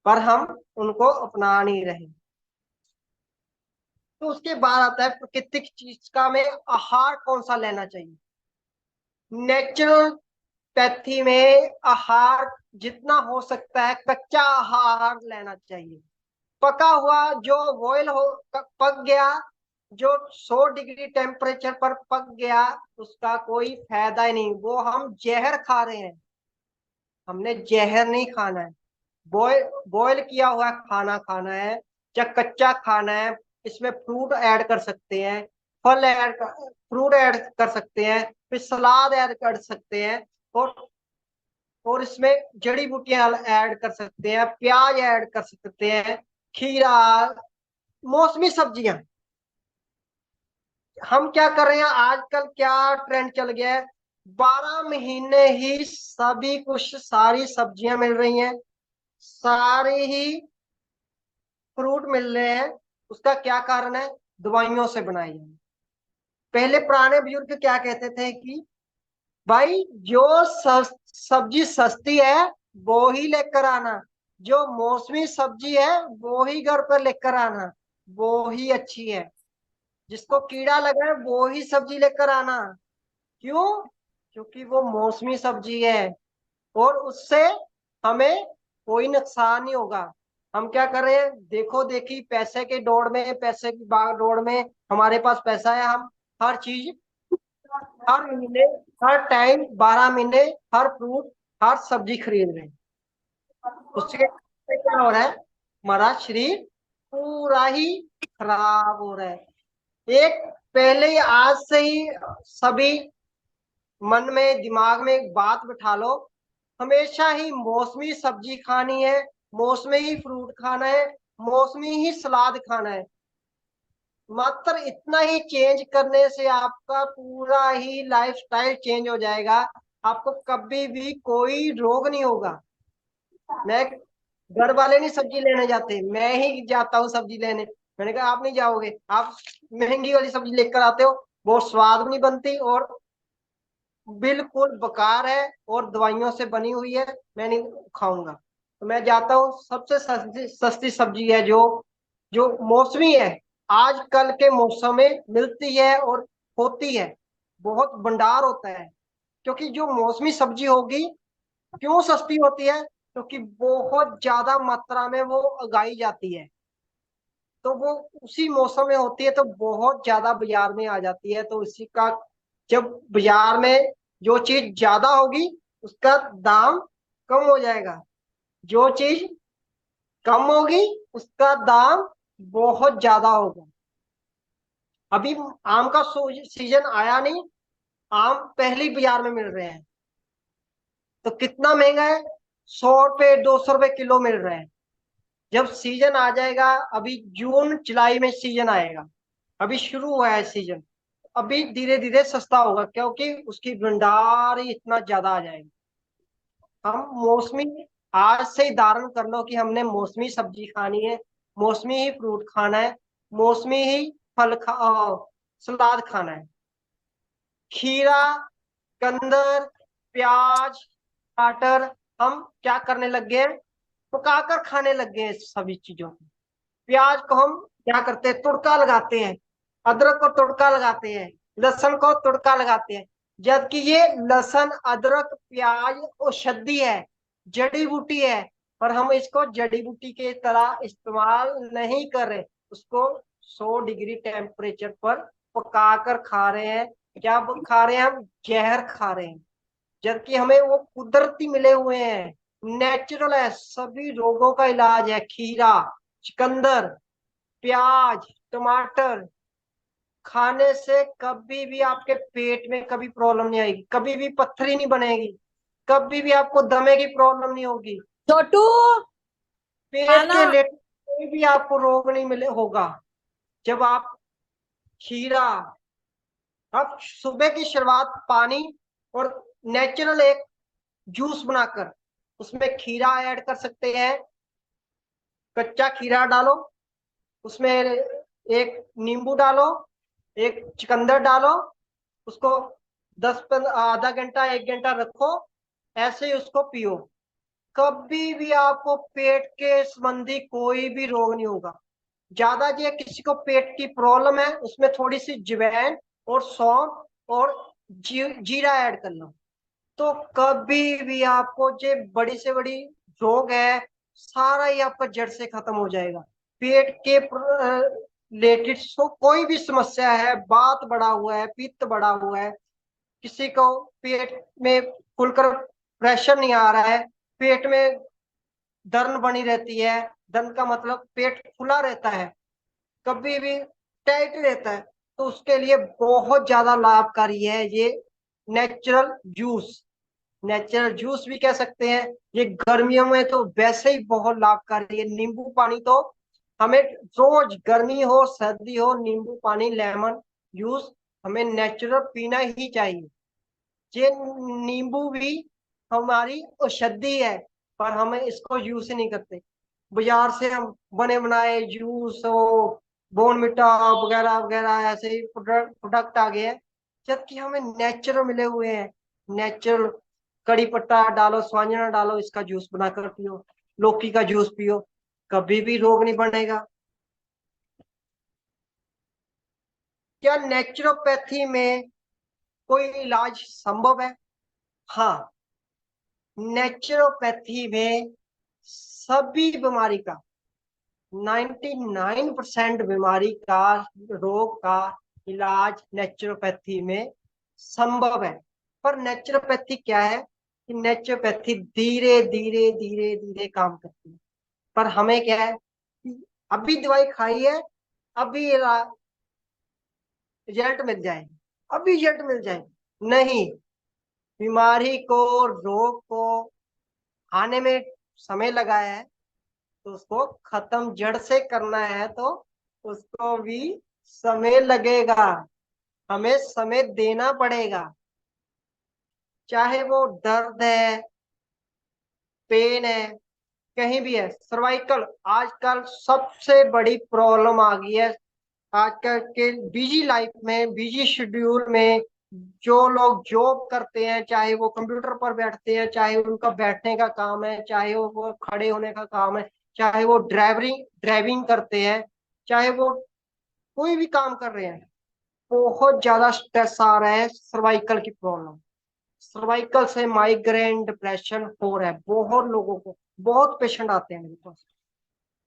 C: पर हम उनको अपना नहीं रहे। तो उसके बाद आता है प्राकृतिक चीज का में आहार कौन सा लेना चाहिए। नेचुरल पैथी में आहार जितना हो सकता है कच्चा आहार लेना चाहिए। पका हुआ जो बॉयल हो, पक गया, जो 100 डिग्री टेम्परेचर पर पक गया, उसका कोई फायदा ही नहीं, वो हम जहर खा रहे हैं। हमने जहर नहीं खाना है, बॉयल बॉयल किया हुआ खाना खाना है या कच्चा खाना है। इसमें फ्रूट ऐड कर सकते हैं, फल ऐड, फ्रूट ऐड कर सकते हैं, फिर सलाद ऐड कर सकते हैं, और इसमें जड़ी बूटियां ऐड कर सकते हैं, प्याज ऐड कर सकते हैं, खीरा, मौसमी सब्जियां। हम क्या कर रहे हैं, आजकल क्या ट्रेंड चल गया है, 12 महीने ही सभी कुछ, सारी सब्जियां मिल रही हैं, सारे ही फ्रूट मिल रहे हैं, उसका क्या कारण है? दवाइयों से बनाई जाए। पहले पुराने बुजुर्ग क्या कहते थे कि भाई जो सब्जी सस्ती है वो ही लेकर आना, जो मौसमी सब्जी है वो ही घर पर लेकर आना, वो ही अच्छी है। जिसको कीड़ा लगा है वो ही सब्जी लेकर आना। क्यों? क्योंकि वो मौसमी सब्जी है और उससे हमें कोई नुकसान नहीं होगा। हम क्या कर रहे हैं? देखो देखी, पैसे के दौड़ में, पैसे की भाग दौड़ में, हमारे पास पैसा है, हम हर चीज, हर महीने, हर टाइम, 12 महीने, हर फ्रूट, हर सब्जी खरीद रहे हैं। उससे क्या हो रहा है? हमारा शरीर पूरा ही खराब हो रहा है। एक पहले ही, आज से ही सभी मन में, दिमाग में एक बात बिठा लो, हमेशा ही मौसमी सब्जी खानी है, मौसमी ही फ्रूट खाना है, मौसमी ही सलाद खाना है। मात्र इतना ही चेंज करने से आपका पूरा ही लाइफस्टाइल चेंज हो जाएगा। आपको कभी भी कोई रोग नहीं होगा। मैं, घर वाले नहीं सब्जी लेने जाते, मैं ही जाता हूँ सब्जी लेने। मैंने कहा आप नहीं जाओगे, आप महंगी वाली सब्जी लेकर आते हो, वो स्वाद भी नहीं बनती और बिल्कुल बेकार है और दवाइयों से बनी हुई है, मैं नहीं खाऊंगा। तो मैं जाता हूँ, सबसे सस्ती सस्ती सब्जी है जो जो मौसमी है, आजकल के मौसम में मिलती है और होती है, बहुत भंडार होता है। क्योंकि जो मौसमी सब्जी होगी, क्यों सस्ती होती है? क्योंकि बहुत ज्यादा मात्रा में वो उगाई जाती है, तो वो उसी मौसम में होती है, तो बहुत ज्यादा बाजार में आ जाती है। तो इसी का, जब बाजार में जो चीज ज्यादा होगी उसका दाम कम हो जाएगा, जो चीज कम होगी उसका दाम बहुत ज्यादा होगा। अभी आम का सीजन आया नहीं, आम पहले बाजार में मिल रहे हैं, तो कितना महंगा है? 100 रुपए 200 रुपए किलो मिल रहे हैं। जब सीजन आ जाएगा, अभी जून जुलाई में सीजन आएगा, अभी शुरू हुआ है सीजन, अभी धीरे धीरे सस्ता होगा क्योंकि उसकी भंडार ही इतना ज्यादा आ जाएगा। हम मौसमी, आज से ही धारण कर लो कि हमने मौसमी सब्जी खानी है, मौसमी ही फ्रूट खाना है, मौसमी ही सलाद खाना है। खीरा, गंदर, प्याज, टमाटर, हम क्या करने लग गए हैं? पकाकर खाने लग गए हैं सभी चीजों को। प्याज को हम क्या करते हैं? तुड़का लगाते हैं, अदरक को तुड़का लगाते हैं, लहसुन को तुड़का लगाते हैं। जबकि ये लहसुन, अदरक, प्याज औषधि है, जड़ी बूटी है, और हम इसको जड़ी बूटी के तरह इस्तेमाल नहीं कर रहे, उसको 100 डिग्री टेम्परेचर पर पकाकर खा रहे हैं। क्या खा रहे हैं? हम जहर खा रहे हैं। जबकि हमें वो कुदरती मिले हुए हैं, नेचुरल है, सभी रोगों का इलाज है। खीरा, चुकंदर, प्याज, टमाटर खाने से कभी भी आपके पेट में कभी प्रॉब्लम नहीं आएगी, कभी भी पत्थरी नहीं बनेगी, कभी भी आपको दमे की प्रॉब्लम नहीं होगी,
D: छोटू
C: पेट
D: खाना।
C: के रिलेटेड कोई भी आपको रोग नहीं मिले होगा जब आप खीरा। अब सुबह की शुरुआत पानी और नेचुरल एक जूस बनाकर उसमें खीरा ऐड कर सकते हैं, कच्चा खीरा डालो, उसमें एक नींबू डालो, एक चुकंदर डालो, उसको आधा घंटा 1 घंटा रखो, ऐसे ही उसको पियो। कभी भी आपको पेट के संबंधी कोई भी रोग नहीं होगा। ज्यादा जो किसी को पेट की प्रॉब्लम है, उसमें थोड़ी सी जवैन और सौंफ और जीरा ऐड कर लो, तो कभी भी आपको जो बड़ी से बड़ी रोग है, सारा ही आपका जड़ से खत्म हो जाएगा। पेट के रिलेटेड कोई भी समस्या है, बात बढ़ा हुआ है, पित्त बढ़ा हुआ है, किसी को पेट में खुलकर प्रेशर नहीं आ रहा है, पेट में दर्द बनी रहती है, दर्द का मतलब पेट खुला रहता है, कभी भी टाइट रहता है, तो उसके लिए बहुत ज्यादा लाभकारी है ये नेचुरल जूस। नेचुरल जूस भी कह सकते हैं। ये गर्मियों में तो वैसे ही बहुत लाभकारी है। नींबू पानी तो हमें रोज, गर्मी हो सर्दी हो, नींबू पानी, लेमन जूस हमें नेचुरल पीना ही चाहिए। ये नींबू भी हमारी औषधि है, पर हमें इसको यूज ही नहीं करते। बाजार से हम बने बनाए जूस हो, बोनविटा वगैरह वगैरह ऐसे ही प्रोडक्ट आ गए हैं, जबकि हमें नेचुरल मिले हुए हैं। नेचुरल कड़ी पत्ता डालो, स्वांजना डालो, इसका जूस बनाकर पियो, लौकी का जूस पियो, कभी भी रोग नहीं बनेगा। क्या नेचुरोपैथी में कोई इलाज संभव है? हाँ, नेचुरोपैथी में सभी बीमारी का 99% बीमारी का, रोग का इलाज नेचुरोपैथी में संभव है। पर नेचुरोपैथी क्या है कि नेचुरोपैथी धीरे धीरे धीरे धीरे काम करती है। पर हमें क्या है कि अभी दवाई खाई है, अभी रिजल्ट मिल जाए, अभी रिजल्ट मिल जाए, नहीं। बीमारी को, रोग को आने में समय लगाया है, तो उसको खत्म जड़ से करना है तो उसको भी समय लगेगा, हमें समय देना पड़ेगा। चाहे वो दर्द है, पेन है, कहीं भी है, सर्वाइकल आजकल सबसे बड़ी प्रॉब्लम आ गई है। आजकल के बिजी लाइफ में, बिजी शेड्यूल में जो लोग जॉब करते हैं, चाहे वो कंप्यूटर पर बैठते हैं, चाहे उनका बैठने का काम है, चाहे वो खड़े होने का काम है, चाहे वो ड्राइविंग ड्राइविंग करते हैं, चाहे वो कोई भी काम कर रहे हैं, बहुत ज्यादा स्ट्रेस आ रहा है। सर्वाइकल की प्रॉब्लम, सर्वाइकल से माइग्रेन, डिप्रेशन हो रहा है बहुत लोगों को, बहुत पेशेंट आते हैं मेरे पास।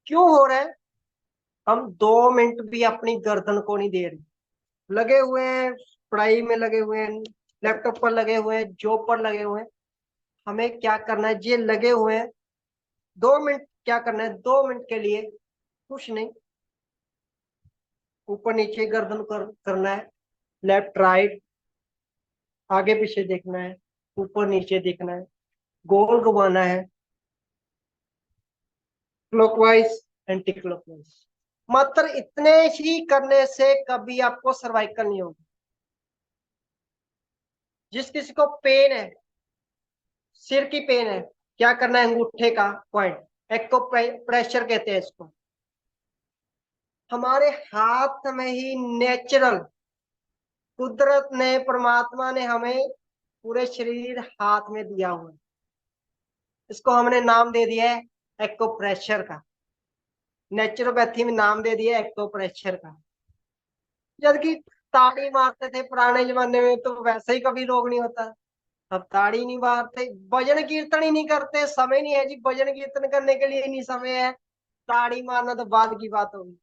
C: क्यों हो रहा है? हम 2 मिनट भी अपनी गर्दन को नहीं दे रहे, लगे हुए हैं पढ़ाई में, लगे हुए हैं लैपटॉप पर, लगे हुए हैं जॉब पर, लगे हुए हैं। हमें क्या करना है? ये लगे हुए हैं, 2 मिनट क्या करना है? 2 मिनट के लिए कुछ नहीं, ऊपर नीचे गर्दन करना है, लेफ्ट राइट, आगे पीछे देखना है, ऊपर नीचे देखना है, गोल घुमाना है, क्लॉकवाइज, एंटी क्लॉकवाइज। मात्र इतने ही करने से कभी आपको सर्वाइकल नहीं होगा। जिस किसी को पेन है, सिर की पेन है, क्या करना है? अंगूठे का पॉइंट, एक्को प्रेशर कहते हैं इसको। हमारे हाथ में ही नेचुरल, कुदरत ने, परमात्मा ने हमें पूरे शरीर हाथ में दिया हुआ है, इसको हमने नाम दे दिया है एक्को प्रेशर का। नेचुरोपैथी में नाम दे दिया एक्को प्रेशर का। जबकि ताड़ी मारते थे पुराने जमाने में तो वैसे ही कभी रोग नहीं होता। अब ताड़ी नहीं मारते, भजन कीर्तन ही नहीं करते, समय नहीं है जी, भजन कीर्तन करने के लिए नहीं समय है। ताड़ी मारना तो बाद की बात होगी।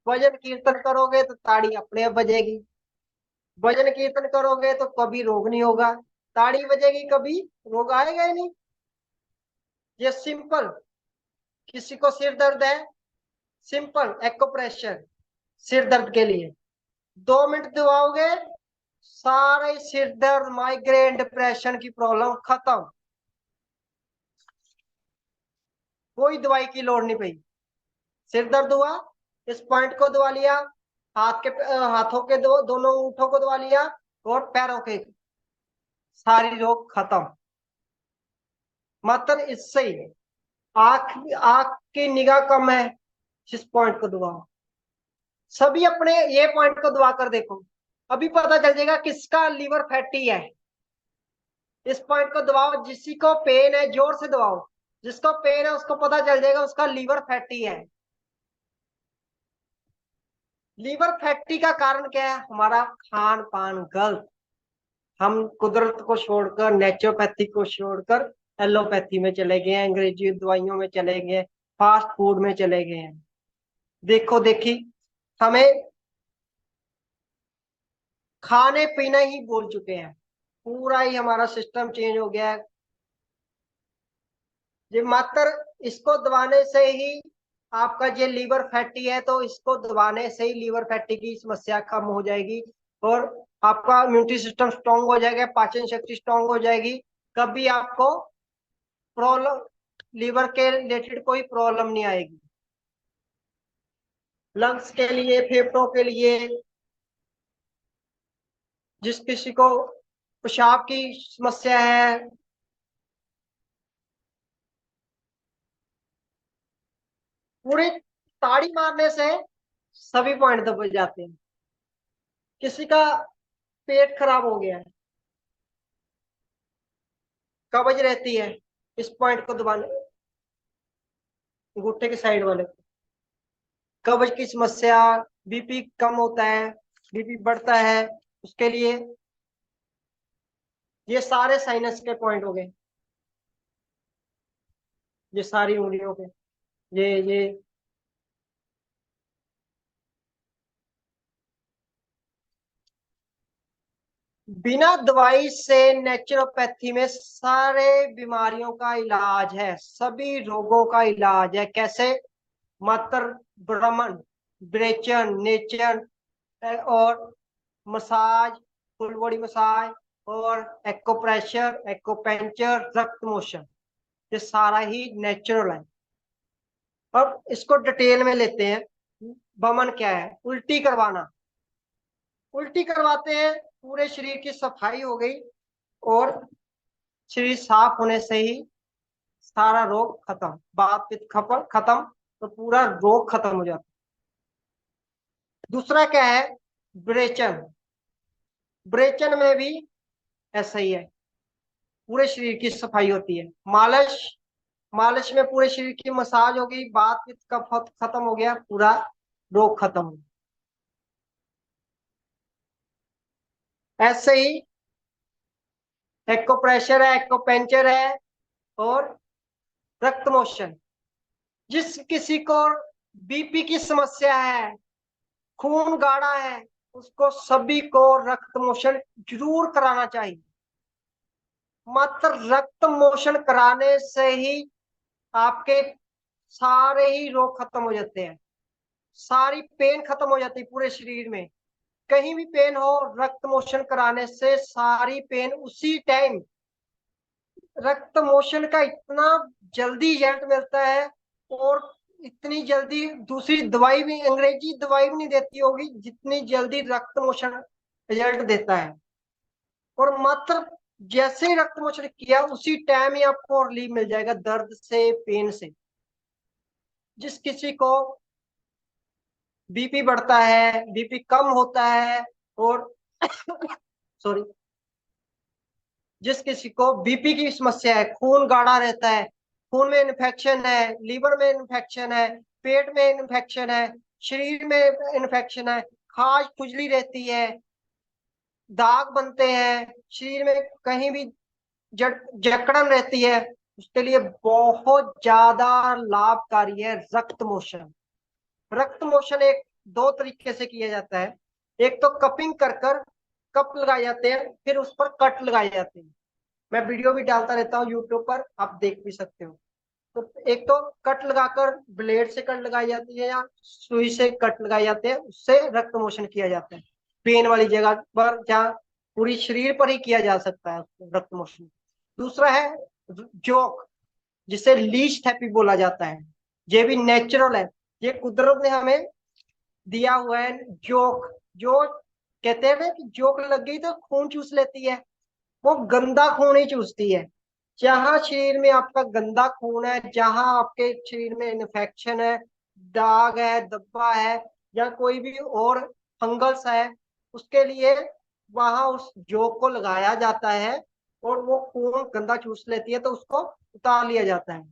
C: भजन कीर्तन करोगे तो ताड़ी अपने आप बजेगी, भजन कीर्तन करोगे तो कभी रोग नहीं होगा, ताड़ी बजेगी कभी रोग आएगा ही नहीं। ये सिंपल, किसी को सिर दर्द है, सिंपल एक्यूप्रेशर सिर दर्द के लिए 2 मिनट दबाओगे, सारे सिर दर्द, माइग्रेन, डिप्रेशन की प्रॉब्लम खत्म, कोई दवाई की लोड़ नहीं पड़ी। सिर दर्द हुआ, इस पॉइंट को दबा लिया, हाथों के दोनों ऊँटों को दबा लिया, और पैरों के, सारी रोग खत्म। मात्र इससे ही आंख आंख की निगाह कम है, जिस पॉइंट को दबाओ, सभी अपने ये पॉइंट को दबा कर देखो, अभी पता चल जाएगा किसका लीवर फैटी है। इस पॉइंट को दबाओ, जिसी को पेन है जोर से दबाओ, जिसको पेन है उसको पता चल जाएगा उसका लीवर फैटी है। लीवर फैटी का कारण क्या है? हमारा खान पान गलत। हम कुदरत को छोड़कर, नेचुरोपैथी को छोड़कर एलोपैथी में चले गए हैं, अंग्रेजी दवाइयों में चले गए हैं, फास्ट फूड में चले गए हैं। देखो देखी, हमें खाने पीना ही भूल चुके हैं, पूरा ही हमारा सिस्टम चेंज हो गया है। ये मात्र इसको दबाने से ही आपका ये लीवर फैटी है, तो इसको दबाने से ही लीवर फैटी की समस्या कम हो जाएगी, और आपका इम्यूनिटी सिस्टम स्ट्रांग हो जाएगा, पाचन शक्ति स्ट्रांग हो जाएगी। कभी आपको प्रॉब्लम, लीवर के रिलेटेड कोई प्रॉब्लम नहीं आएगी। लंग्स के लिए, फेफड़ों के लिए, जिस किसी को पेशाब की समस्या है, पूरी ताड़ी मारने से सभी पॉइंट दब जाते हैं। किसी का पेट खराब हो गया है, कब्ज रहती है, इस पॉइंट को दबाने, अंगूठे के साइड वाले को। कब्ज की समस्या, बीपी कम होता है, बीपी बढ़ता है, उसके लिए ये सारे साइनस के पॉइंट हो गए, ये सारी उंगलियों के, ये बिना दवाई से नेचुरोपैथी में सारे बीमारियों का इलाज है, सभी रोगों का इलाज है। कैसे? मात्र ब्रह्मन, ब्रेचन, नेचर और मसाज, फुल बॉडी मसाज और एक्ोप्रेशर, एक्ोपेंचर, रक्त मोशन, ये सारा ही नेचुरल है। अब इसको डिटेल में लेते हैं। बमन क्या है? उल्टी करवाना। उल्टी करवाते हैं, पूरे शरीर की सफाई हो गई और शरीर साफ होने से ही सारा रोग खत्म, बात पित्त खत्म, तो पूरा रोग खत्म हो जाता है। दूसरा क्या है? ब्रेचन। ब्रेचन में भी ऐसा ही है, पूरे शरीर की सफाई होती है। मालिश, मालिश में पूरे शरीर की मसाज हो गई, बात पित्त कफ खत्म हो गया, पूरा रोग खत्म हो गया। ऐसे ही एक्ोप्रेशर है, एक्ोपेंचर है और रक्त मोशन। जिस किसी को बीपी की समस्या है, खून गाढ़ा है, उसको सभी को रक्त मोशन जरूर कराना चाहिए। मात्र रक्त मोशन कराने से ही आपके सारे ही रोग खत्म हो जाते हैं, सारी पेन खत्म हो जाती है पूरे शरीर में। कहीं भी पेन हो, रक्त मोशन कराने से सारी पेन उसी टाइम, रक्त मोशन का इतना जल्दी रिजल्ट मिलता है और इतनी जल्दी दूसरी दवाई भी, अंग्रेजी दवाई भी नहीं देती होगी जितनी जल्दी रक्त मोशन रिजल्ट देता है। और मात्र जैसे ही रक्त मोशन किया उसी टाइम ही आपको रिलीफ मिल जाएगा दर्द से, पेन से। जिस किसी को बीपी बढ़ता है, बीपी कम होता है और सॉरी, जिस किसी को बीपी की समस्या है, खून गाढ़ा रहता है, खून में इन्फेक्शन है, लीवर में इन्फेक्शन है, पेट में इन्फेक्शन है, शरीर में इन्फेक्शन है, खाज खुजली रहती है, दाग बनते हैं, शरीर में कहीं भी जकड़न रहती है, उसके लिए बहुत ज्यादा लाभकारी है रक्त मोशन। रक्त मोशन एक दो तरीके से किया जाता है। एक तो कपिंग कर कर कप लगाए जाते हैं, फिर उस पर कट लगाए जाते हैं। मैं वीडियो भी डालता रहता हूँ यूट्यूब पर, आप देख भी सकते हो। तो एक तो कट लगाकर ब्लेड से कट लगाई जाती है या सुई से कट लगाए जाते हैं, उससे रक्त मोशन किया जाता है पेन वाली जगह पर, जहाँ पूरी शरीर पर ही किया जा सकता है रक्त मोशन। दूसरा है जोक, जिसे लीच थेरेपी बोला जाता है। ये भी नेचुरल है, ये कुदरत ने हमें दिया हुआ है। जोक, जो कहते हैं ना कि जोक लग गई तो खून चूस लेती है, वो गंदा खून ही चूसती है। जहां शरीर में आपका गंदा खून है, जहां आपके शरीर में इन्फेक्शन है, दाग है, धब्बा है या कोई भी और फंगस है, उसके लिए वहां उस जोक को लगाया जाता है और वो खून गंदा चूस लेती है, तो उसको उतार लिया जाता है।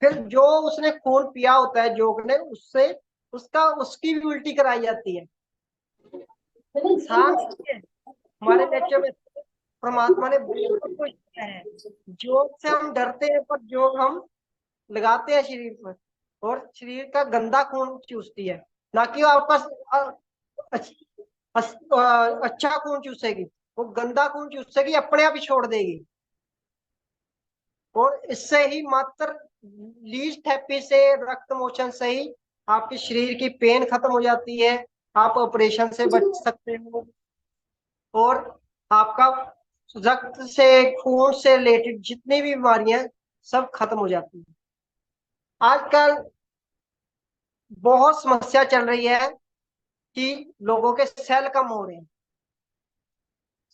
C: फिर जो उसने खून पिया होता है जोक ने, उससे उसकी भी उल्टी कराई जाती है। इंसान है, हमारे नेचर में परमात्मा ने बहुत कुछ दिया है। जोक से हम डरते हैं, पर जोक हम लगाते हैं शरीर पर और शरीर का गंदा खून चूसती है, ना कि वो आपका अच्छा खून चूसेगी, वो गंदा खून चूसेगी, अपने आप ही छोड़ देगी। और इससे ही मात्र लीच थेरेपी से, रक्त मोशन से ही आपके शरीर की पेन खत्म हो जाती है, आप ऑपरेशन से बच सकते हो और आपका रक्त से, खून से रिलेटेड जितनी भी बीमारियां सब खत्म हो जाती है। आजकल बहुत समस्या चल रही है कि लोगों के सेल कम हो रहे हैं।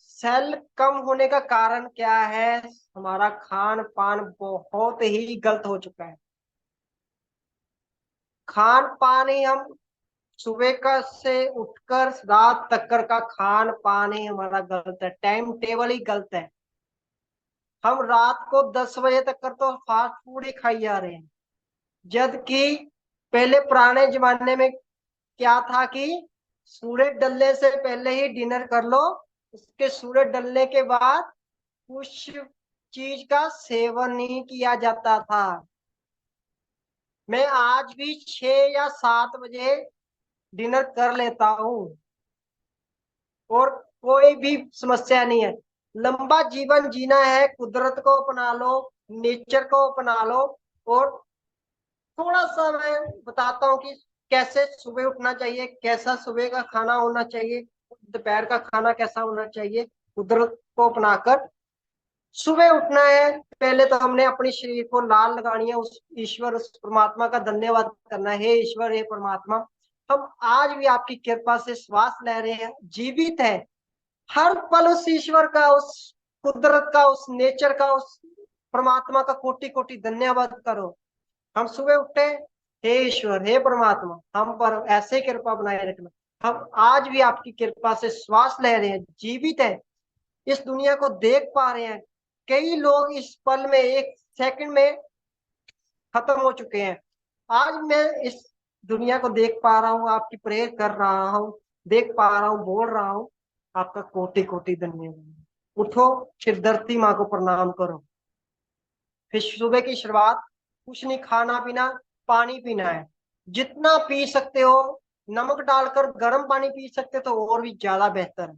C: सेल कम होने का कारण क्या है? हमारा खान पान बहुत ही गलत हो चुका है। खान पान ही हम सुबह का से उठकर रात तक का खान पान ही हमारा गलत है, टाइम टेबल ही गलत है। हम रात को 10 बजे तक कर तो फास्ट फूड ही खाई जा रहे हैं, जबकि पहले पुराने जमाने में क्या था कि सूरज डलने से पहले ही डिनर कर लो, उसके सूरज डलने के बाद कुछ चीज का सेवन नहीं किया जाता था। मैं आज भी 6 या 7 बजे डिनर कर लेता हूँ और कोई भी समस्या नहीं है। लंबा जीवन जीना है, कुदरत को अपना लो, नेचर को अपना लो। और थोड़ा सा मैं बताता हूँ कि कैसे सुबह उठना चाहिए, कैसा सुबह का खाना होना चाहिए, दोपहर का खाना कैसा होना चाहिए। कुदरत को अपनाकर सुबह उठना है, पहले तो हमने अपने शरीर को लाल लगानी है, उस ईश्वर उस परमात्मा का धन्यवाद करना है। हे ईश्वर, हे परमात्मा, हम आज भी आपकी कृपा से श्वास ले रहे हैं, जीवित है। हर पल उस ईश्वर का, उस कुदरत का, उस नेचर का, उस परमात्मा का कोटि कोटि धन्यवाद करो। हम सुबह उठे, हे ईश्वर, हे परमात्मा, हम पर ऐसे कृपा बनाए रखना। हम आज भी आपकी कृपा से श्वास ले रहे हैं, जीवित है, इस दुनिया को देख पा रहे हैं। कई लोग इस पल में, एक सेकंड में खत्म हो चुके हैं। आज मैं इस दुनिया को देख पा रहा हूँ, आपकी प्रेयर कर रहा हूँ, देख पा रहा हूँ, बोल रहा हूँ, आपका कोटि कोटि धन्यवाद। उठो, फिर धरती माँ को प्रणाम करो। फिर सुबह की शुरुआत, कुछ नहीं, खाना पीना, पानी पीना है, जितना पी सकते हो। नमक डालकर गर्म पानी पी सकते तो और भी ज्यादा बेहतर है।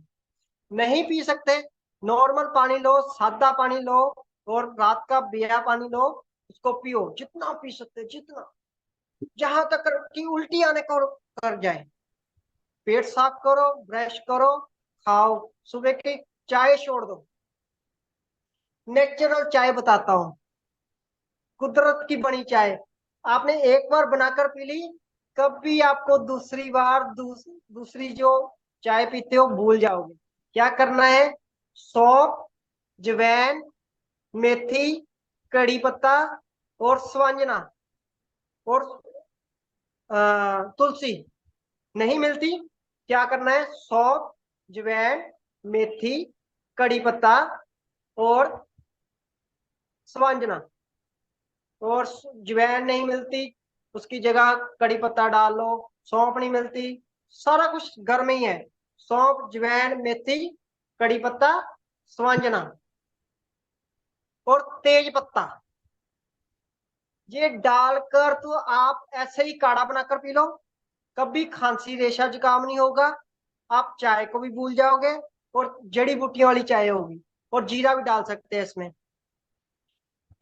C: नहीं पी सकते, नॉर्मल पानी लो, सादा पानी लो, और रात का बिया पानी लो, उसको पियो, जितना पी सकते, जितना, जहां तक कि उल्टी आने को कर जाए। पेट साफ करो, ब्रश करो, खाओ। सुबह की चाय छोड़ दो। नेचुरल चाय बताता हूँ, कुदरत की बनी चाय। आपने एक बार बनाकर पी ली, कभी आपको दूसरी बार दूसरी जो चाय पीते हो भूल जाओगे। क्या करना है? सौंफ, जवैन, मेथी, कड़ी पत्ता और स्वांजना और तुलसी नहीं मिलती, क्या करना है? सौंफ, जवैन, मेथी, कड़ी पत्ता और स्वांजना। और जवैन नहीं मिलती, उसकी जगह कड़ी पत्ता डाल लो। सौंफ नहीं मिलती, सारा कुछ घर में ही है। सौंफ, जवैन, मेथी, कड़ी पत्ता, स्वांजना और तेज पत्ता, ये डालकर तो आप ऐसे ही काढ़ा बनाकर पी लो। कभी खांसी रेशा जुकाम नहीं होगा, आप चाय को भी भूल जाओगे, और जड़ी बूटियों वाली चाय होगी। और जीरा भी डाल सकते हैं इसमें।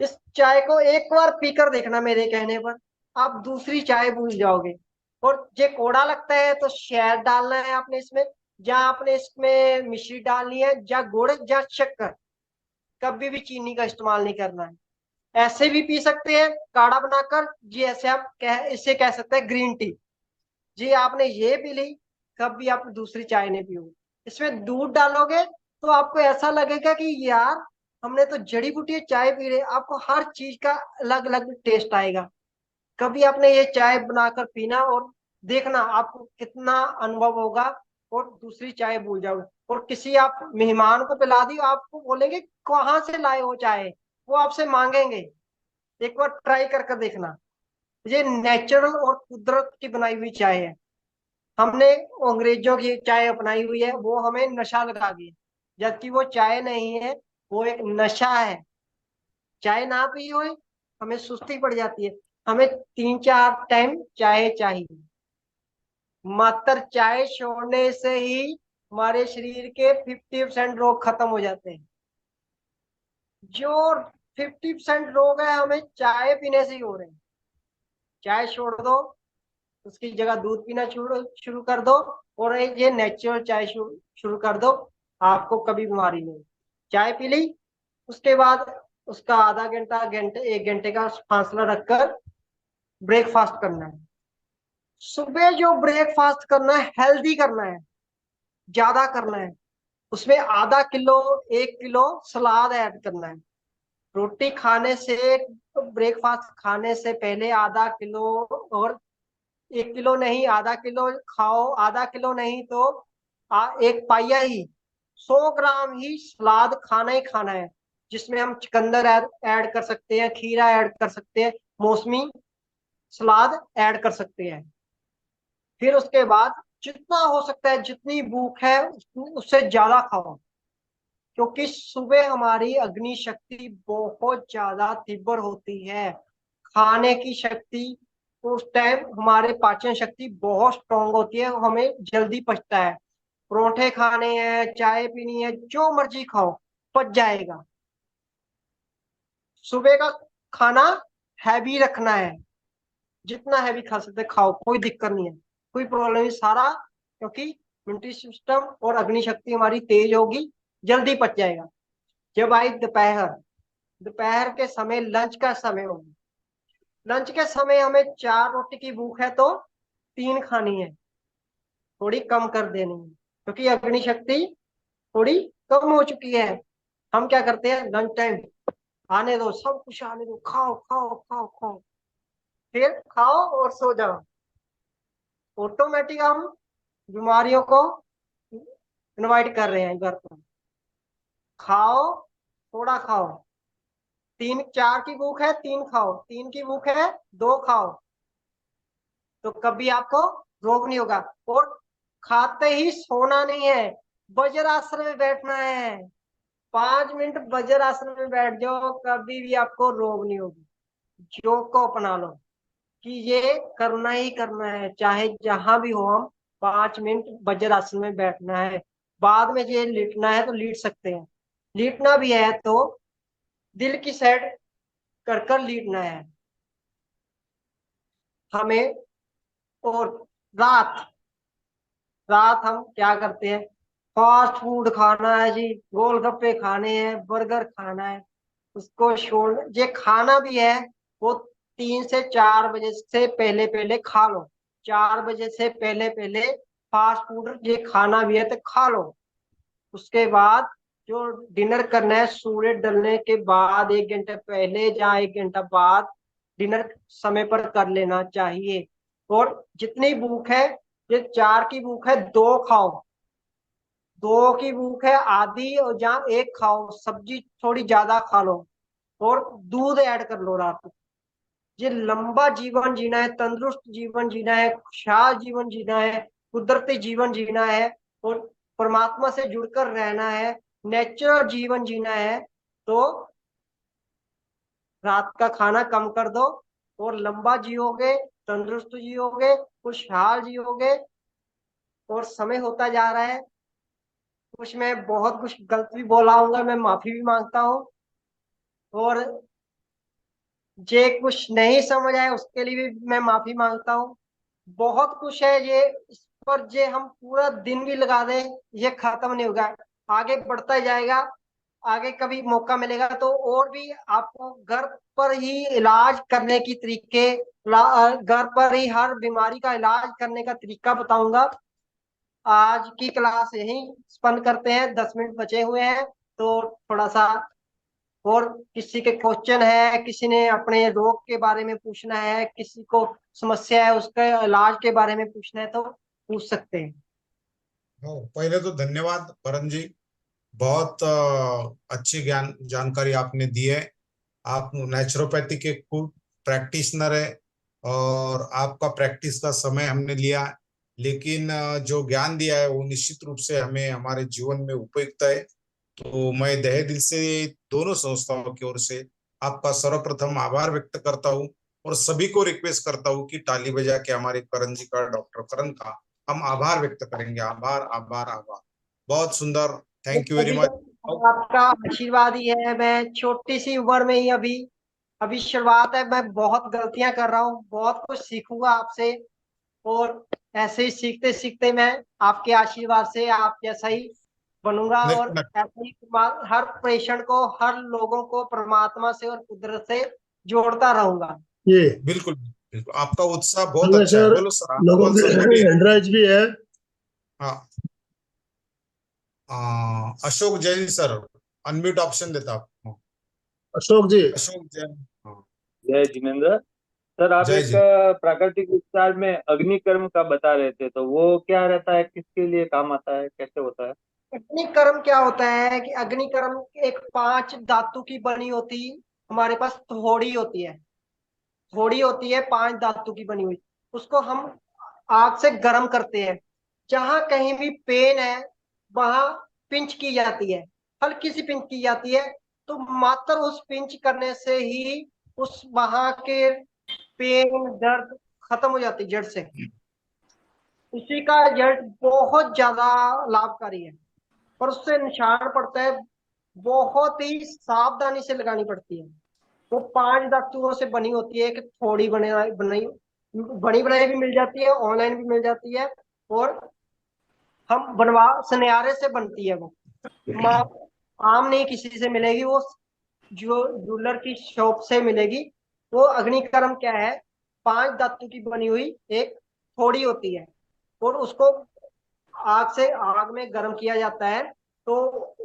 C: इस चाय को एक बार पीकर देखना मेरे कहने पर, आप दूसरी चाय भूल जाओगे। और ये कोड़ा लगता है तो शहद डालना है आपने इसमें, जहाँ आपने इसमें मिश्री डालनी है, या गुड़ या शक्कर, कभी भी चीनी का इस्तेमाल नहीं करना है। ऐसे भी पी सकते हैं काढ़ा बनाकर जी, ऐसे आप इसे कह सकते हैं ग्रीन टी जी। आपने ये पी ली, कभी आप दूसरी चाय नहीं पियोगे। इसमें दूध डालोगे तो आपको ऐसा लगेगा कि यार हमने तो जड़ी बूटी चाय पी रहे। आपको हर चीज का अलग अलग टेस्ट आएगा। कभी आपने ये चाय बनाकर पीना और देखना आपको कितना अनुभव होगा, और दूसरी चाय भूल जाओगे। और किसी आप मेहमान को पिला दी, आपको बोलेंगे कहाँ से लाए हो चाय, वो आपसे मांगेंगे। एक बार ट्राई करके देखना। ये नेचुरल और कुदरत की बनाई हुई चाय है। हमने अंग्रेजों की चाय अपनाई हुई है, वो हमें नशा लगा दी, जबकि वो चाय नहीं है, वो एक नशा है। चाय ना पी हुई हमें सुस्ती पड़ जाती है। हमें 3-4 टाइम चाय चाहिए। मात्र चाय छोड़ने से ही हमारे शरीर के 50% रोग खत्म हो जाते हैं। जो 50% रोग है हमें चाय पीने से ही हो रहे हैं। चाय छोड़ दो, उसकी जगह दूध पीना शुरू शुरू कर दो, और ये नेचुरल चाय शुरू कर दो, आपको कभी बीमारी नहीं। चाय पी ली, उसके बाद उसका आधा घंटा घंटे 1 घंटे का फासला रखकर ब्रेकफास्ट करना है। सुबह जो ब्रेकफास्ट करना है हेल्दी करना है, ज्यादा करना है। उसमें आधा किलो 1 किलो सलाद ऐड करना है। रोटी खाने से, ब्रेकफास्ट खाने से पहले आधा किलो और 1 किलो नहीं, आधा किलो खाओ, आधा किलो नहीं तो एक पाइया ही, 100 ग्राम ही सलाद खाना ही खाना है, जिसमें हम चुकंदर ऐड कर सकते हैं, खीरा ऐड कर सकते हैं, मौसमी सलाद ऐड कर सकते हैं। फिर उसके बाद जितना हो सकता है, जितनी भूख है उससे ज्यादा खाओ, क्योंकि सुबह हमारी अग्नि शक्ति बहुत ज्यादा तीव्र होती है, खाने की शक्ति उस टाइम हमारे पाचन शक्ति बहुत स्ट्रांग होती है, हमें जल्दी पचता है। परोठे खाने हैं, चाय पीनी है, जो मर्जी खाओ, पच जाएगा। सुबह का खाना हैवी रखना है, जितना हैवी खा सकते खाओ, कोई दिक्कत नहीं है, कोई प्रॉब्लम नहीं, सारा क्योंकि इम्यूनिटी सिस्टम और अग्नि शक्ति हमारी तेज होगी, जल्दी पच जाएगा। जब आई दोपहर, दोपहर के समय लंच का समय होगा, लंच के समय हमें 4 रोटी की भूख है तो 3 खानी है, थोड़ी कम कर देनी है, क्योंकि अग्नि शक्ति थोड़ी कम हो चुकी है। हम क्या करते हैं, लंच टाइम आने दो, सब कुछ आने दो, खाओ खाओ खाओ खाओ, फिर खाओ और सो जाओ। ऑटोमेटिक हम बीमारियों को इनवाइट कर रहे हैं घर पर। खाओ, थोड़ा खाओ, 4 की भूख है 3 खाओ, 3 की भूख है 2 खाओ, तो कभी आपको रोग नहीं होगा। और खाते ही सोना नहीं है, वज्रासन में बैठना है, 5 मिनट वज्रासन में बैठ जाओ, कभी भी आपको रोग नहीं होगी। योग को अपना लो कि ये करना ही करना है, चाहे जहां भी हो, हम 5 मिनट वज्रासन में बैठना है। बाद में ये लेटना है तो लेट सकते हैं, लेटना भी है तो दिल की साइड कर कर लेटना है हमें। और रात रात हम क्या करते हैं, फास्ट फूड खाना है जी, गोलगप्पे खाने हैं, बर्गर खाना है, उसको छोड़, ये खाना भी है वो 3 से 4 बजे से पहले पहले खा लो, 4 बजे से पहले पहले फास्ट फूड ये खाना भी है तो खा लो। उसके बाद जो डिनर करना है, सूर्य ढलने के बाद 1 घंटे पहले या 1 घंटा बाद डिनर समय पर कर लेना चाहिए। और जितनी भूख है, ये 4 की भूख है 2 खाओ, 2 की भूख है आधी और जहाँ 1 खाओ, सब्जी थोड़ी ज्यादा खा लो, और दूध ऐड कर लो रात को। ये लंबा जीवन जीना है, तंदुरुस्त जीवन जीना है, खुशहाल जीवन जीना है, कुदरती जीवन जीना है, और परमात्मा से जुड़कर रहना है, नेचुरल जीवन जीना है, तो रात का खाना कम कर दो और लंबा जियोगे, तंदुरुस्त जियोगे, खुशहाल जियोगे। और समय होता जा रहा है, कुछ मैं बहुत कुछ गलत भी बोला हूँ, मैं माफी भी मांगता हूँ। और जे कुछ नहीं समझ आया उसके लिए भी मैं माफी मांगता हूँ। बहुत कुछ है ये, इस पर जे हम पूरा दिन भी लगा दें ये खत्म नहीं होगा, आगे बढ़ता ही जाएगा। आगे कभी मौका मिलेगा तो और भी आपको घर पर ही इलाज करने की तरीके, घर पर ही हर बीमारी का इलाज करने का तरीका बताऊंगा। आज की क्लास यहीं स्पंद करते हैं, 10 मिनट बचे हुए हैं, तो थोड़ा सा और किसी के क्वेश्चन है, किसी ने अपने रोग के बारे में पूछना है, किसी को समस्या है उसके इलाज के बारे में पूछना है तो पूछ सकते हैं।
A: पहले तो धन्यवाद परम जी, बहुत अच्छी ज्ञान जानकारी आपने दी है। आप नेचुरोपैथी के खूब प्रैक्टिशनर है और आपका प्रैक्टिस का समय हमने लिया, लेकिन जो ज्ञान दिया है वो निश्चित रूप से हमें हमारे जीवन में उपयुक्त है। तो मैं तहे दिल से दोनों संस्थाओं की ओर से आपका सर्वप्रथम आभार व्यक्त करता हूँ और सभी को रिक्वेस्ट करता हूँ कि ताली बजा के हमारे करण जी का, डॉक्टर करण का हम आभार व्यक्त करेंगे। आभार आभार आभार, बहुत सुंदर, थैंक यू वेरी
C: अभी
A: मच।
C: तक आपका आशीर्वाद ही है, मैं छोटी सी उम्र में ही अभी अभी शुरुआत है, मैं बहुत गलतियां कर रहा हूँ, बहुत कुछ सीखूंगा आपसे। और ऐसे ही सीखते सीखते मैं आपके आशीर्वाद से आप जैसा ही बनूंगा, और ऐसे ही हर पेशेंट को, हर लोगों को परमात्मा से और कुदरत से जोड़ता रहूंगा।
B: ये
A: बिल्कुल बिल्कुल, आपका उत्साह बहुत
B: डांगे
A: अच्छा है,
B: सर,
A: बोलो सर,
B: लोगों
A: आंदोलन
B: की
A: संगठन।
B: हैंडराइज भी है।
A: हाँ, Ashok Jain sir, unmute option देता आपको।
B: अशोक जी,
A: अशोक जैन, हाँ।
D: जय जिनेन्द्र। सर आप
A: जय
D: एक
A: जी।
D: प्राकृतिक उपचार में अग्निकर्म का बता रहे थे, तो वो क्या रहता है, किसके लिए काम आता है, कैसे होता है?
C: अग्निकर्म क्या होता है कि अग्निकर्म एक 5 धातु की बनी होती, हमारे पास थोड़ी होती है, थोड़ी होती है 5 धातु की बनी हुई। उसको हम आग से गर्म करते हैं। जहां कहीं भी पेन है वहां पिंच की जाती है, हल्की सी पिंच की जाती है। तो मात्र उस पिंच करने से ही उस वहां के पेन दर्द खत्म हो जाती है जड़ से। उसी का रिजल्ट बहुत ज्यादा लाभकारी है, पर उससे निशान पड़ता है, बहुत ही सावधानी से लगानी पड़ती है। वो 5 धातुओं से बनी होती है। एक थोड़ी बनाई बनी बनाई भी मिल जाती है, ऑनलाइन भी मिल जाती है, और हम बनवा सुनहरे से बनती है वो। मा आम नहीं किसी से मिलेगी वो, जो ज्वेलर की शॉप से मिलेगी। वो अग्निकर्म क्या है, 5 धातु की बनी हुई एक थोड़ी होती है, और उसको आग में गर्म किया जाता है। तो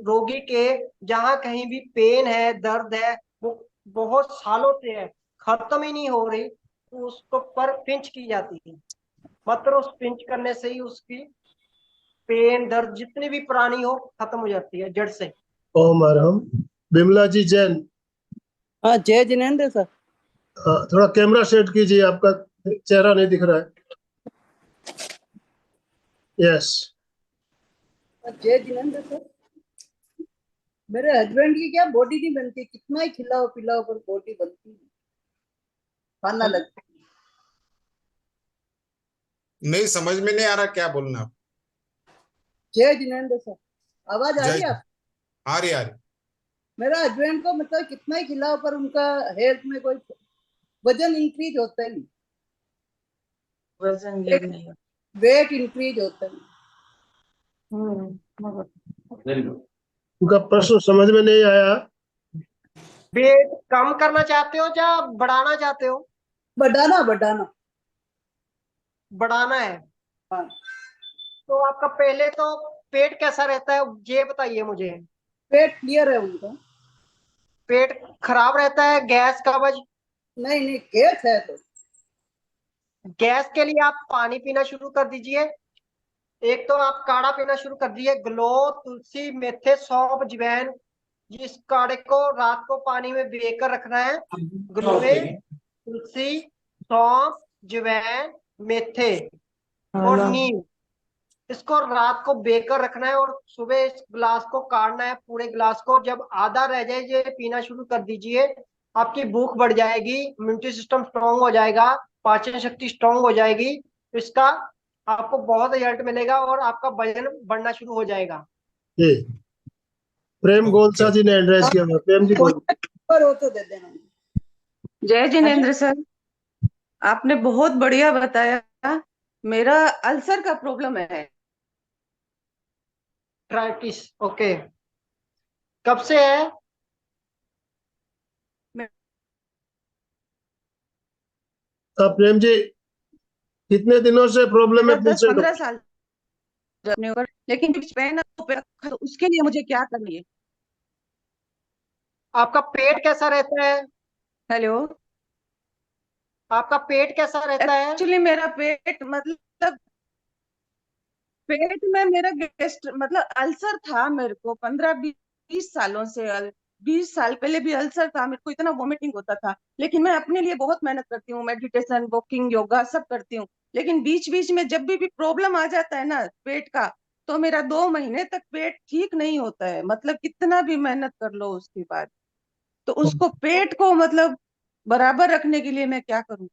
C: रोगी के जहां कहीं भी पेन है, दर्द है, वो बहुत सालों से है, खत्म ही नहीं हो रही, तो उसको पर पिंच की जाती है। मात्र उस पिंच करने से ही उसकी पेन दर्द जितनी भी पुरानी हो खत्म हो जाती है जड़ से।
B: ओम अरहम। बिमला जी जैन,
E: हाँ, जय जिनेन्द्र सर।
B: थोड़ा कैमरा सेट कीजिए, आपका चेहरा नहीं दिख रहा है। यस।
E: जय जिनेन्द्र सर। मेरे हस्बैंड की क्या बॉडी नहीं बनती, कितना ही खिलाओ पिलाओ पर बॉडी बनती नहीं, खाना लगती
A: नहीं, समझ में नहीं आ रहा क्या बोलना आप।
E: जय जिनेन्द्र सर, आवाज आ
A: जय
E: रही है
A: जी।
E: आप?
A: आ रही आ रही।
E: मेरा हस्बैंड को मतलब कितना ही खिलाओ पर उनका हेल्थ में कोई वजन इंक्रीज होता ही नहीं,
F: वजन गेन नहीं होता।
E: वेट इंक्रीज होता ही
B: उनका प्रश्न समझ में नहीं आया।
C: वेट कम करना चाहते हो या बढ़ाना चाहते हो?
E: बढ़ाना बढ़ाना।
C: बढ़ाना है।
E: हाँ,
C: तो आपका पहले तो पेट कैसा रहता है ये बताइए मुझे।
E: पेट क्लियर है उनका।
C: पेट खराब रहता है, गैस कब्ज?
E: नहीं नहीं, गैस है तो।
C: गैस के लिए आप पानी पीना शुरू कर दीजिए। एक तो आप काढ़ा पीना शुरू कर दीजिए, ग्लो, तुलसी, मेथे, सौंफ, अजवाइन। जिस काढ़े को रात को पानी में भिगोकर रखना है। ग्लोवे, तुलसी, सौंफ, अजवाइन, मेथे और नीम, इसको रात को बेकर रखना है, और सुबह इस गिलास को काढ़ना है, पूरे गिलास को। जब आधा रह जाए ये पीना शुरू कर दीजिए। आपकी भूख बढ़ जाएगी, इम्यूनिटी सिस्टम स्ट्रांग हो जाएगा, पाचन शक्ति स्ट्रांग हो जाएगी। तो इसका आपको बहुत रिजल्ट मिलेगा और आपका वजन बढ़ना शुरू हो जाएगा।
B: जी, प्रेम गोलसा जी ने एड्रेस किया। प्रेम जी बोल।
E: पर हो तो दे देना।
F: जय जिनेन्द्र सर, आपने बहुत बढ़िया बताया। मेरा अल्सर का प्रॉब्लम है।
C: ट्राइटिस, ओके। कब से है?
B: प्रेम जी, कितने दिनों से प्रॉब्लम है
F: मेरा
B: पूछे
F: 10-15 साल जर्नी होकर, लेकिन बीच में ना तो उसके लिए मुझे क्या करना है?
C: आपका पेट कैसा रहता है?
F: हेलो।
C: आपका पेट कैसा रहता है?
F: एक्चुअली मेरा पेट मतलब पेट में मेरा गेस्ट मतलब अल्सर था मेरे को 15-20 सालों से। 20 साल पहले भी अल्सर था मेरे को, इतना वॉमिटिंग होता था। लेकिन मैं अपने लिए बहुत मेहनत करती हूँ, मेडिटेशन, वॉकिंग, योगा सब करती हूँ। लेकिन बीच बीच में जब भी प्रॉब्लम आ जाता है ना पेट का, तो मेरा 2 महीने तक पेट ठीक नहीं होता है। मतलब कितना भी मेहनत कर लो उसके बाद। तो उसको पेट को मतलब बराबर रखने के लिए मैं क्या करूँ?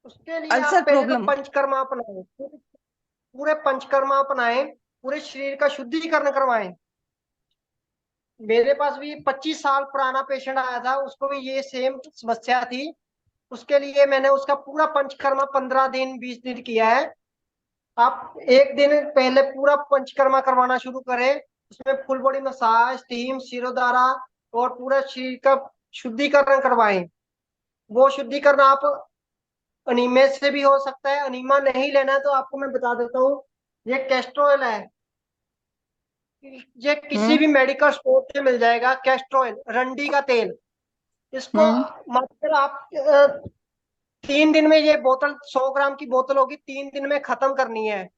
C: उसके लिए आप
F: अल्सर
C: पहले तो
F: प्रॉब्लम।
C: पंचकर्मा अपनाएं, पूरे पंचकर्मा अपनाएं, पूरे शरीर का शुद्धिकरण करवाएं। मेरे पास भी 25 साल पुराना पेशेंट आया था, उसको भी ये सेम समस्या थी। उसके लिए मैंने उसका पूरा पंचकर्मा 15 दिन 20 दिन किया है। आप एक दिन पहले पूरा पंचकर्मा करवाना शुरू करें। उसमें full body massage, steam, shirodhara और पूरा शरीर का शुद्धिकरण करवाएं। वो शुद्धिकरण आप अनीमिया से भी हो सकता है। अनीमा नहीं लेना है तो आपको मैं बता देता हूँ, ये कैस्ट्रोल है। ये किसी भी मेडिकल स्टोर से मिल जाएगा। कैस्ट्रोल, रंडी का तेल। इसको
F: हम्म।
C: मात्र आप 3 दिन में ये बोतल 100 ग्राम की बोतल होगी, 3 दिन में खत्म करनी है।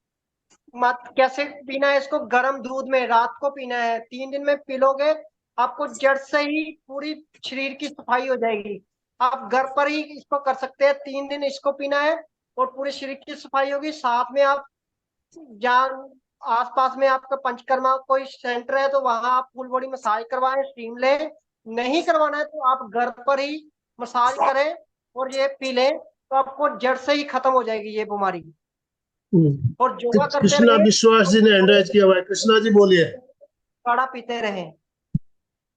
C: मत कैसे पीना है इसको, गर्म दूध में रात को पीना है। 3 दिन में पी लोगे, आपको जड़ से ही पूरी शरीर की सफाई हो जाएगी। आप घर पर ही इसको कर सकते हैं, 3 दिन इसको पीना है और पूरे शरीर की सफाई होगी। साथ में आप जहाँ आसपास में आपका पंचकर्मा कोई सेंटर है तो वहां आप फुल बॉडी मसाज करवाएं, स्टीम लें। नहीं करवाना है तो आप घर पर ही मसाज करें और ये पी लें, तो आपको जड़ से ही खत्म हो जाएगी ये बीमारी। और योगा करते
B: कृष्णा
C: रहे,
B: विश्वास जी ने हैंड राइज किया हुआ है। कृष्णा जी बोलिए।
C: काढ़ा पीते रहें।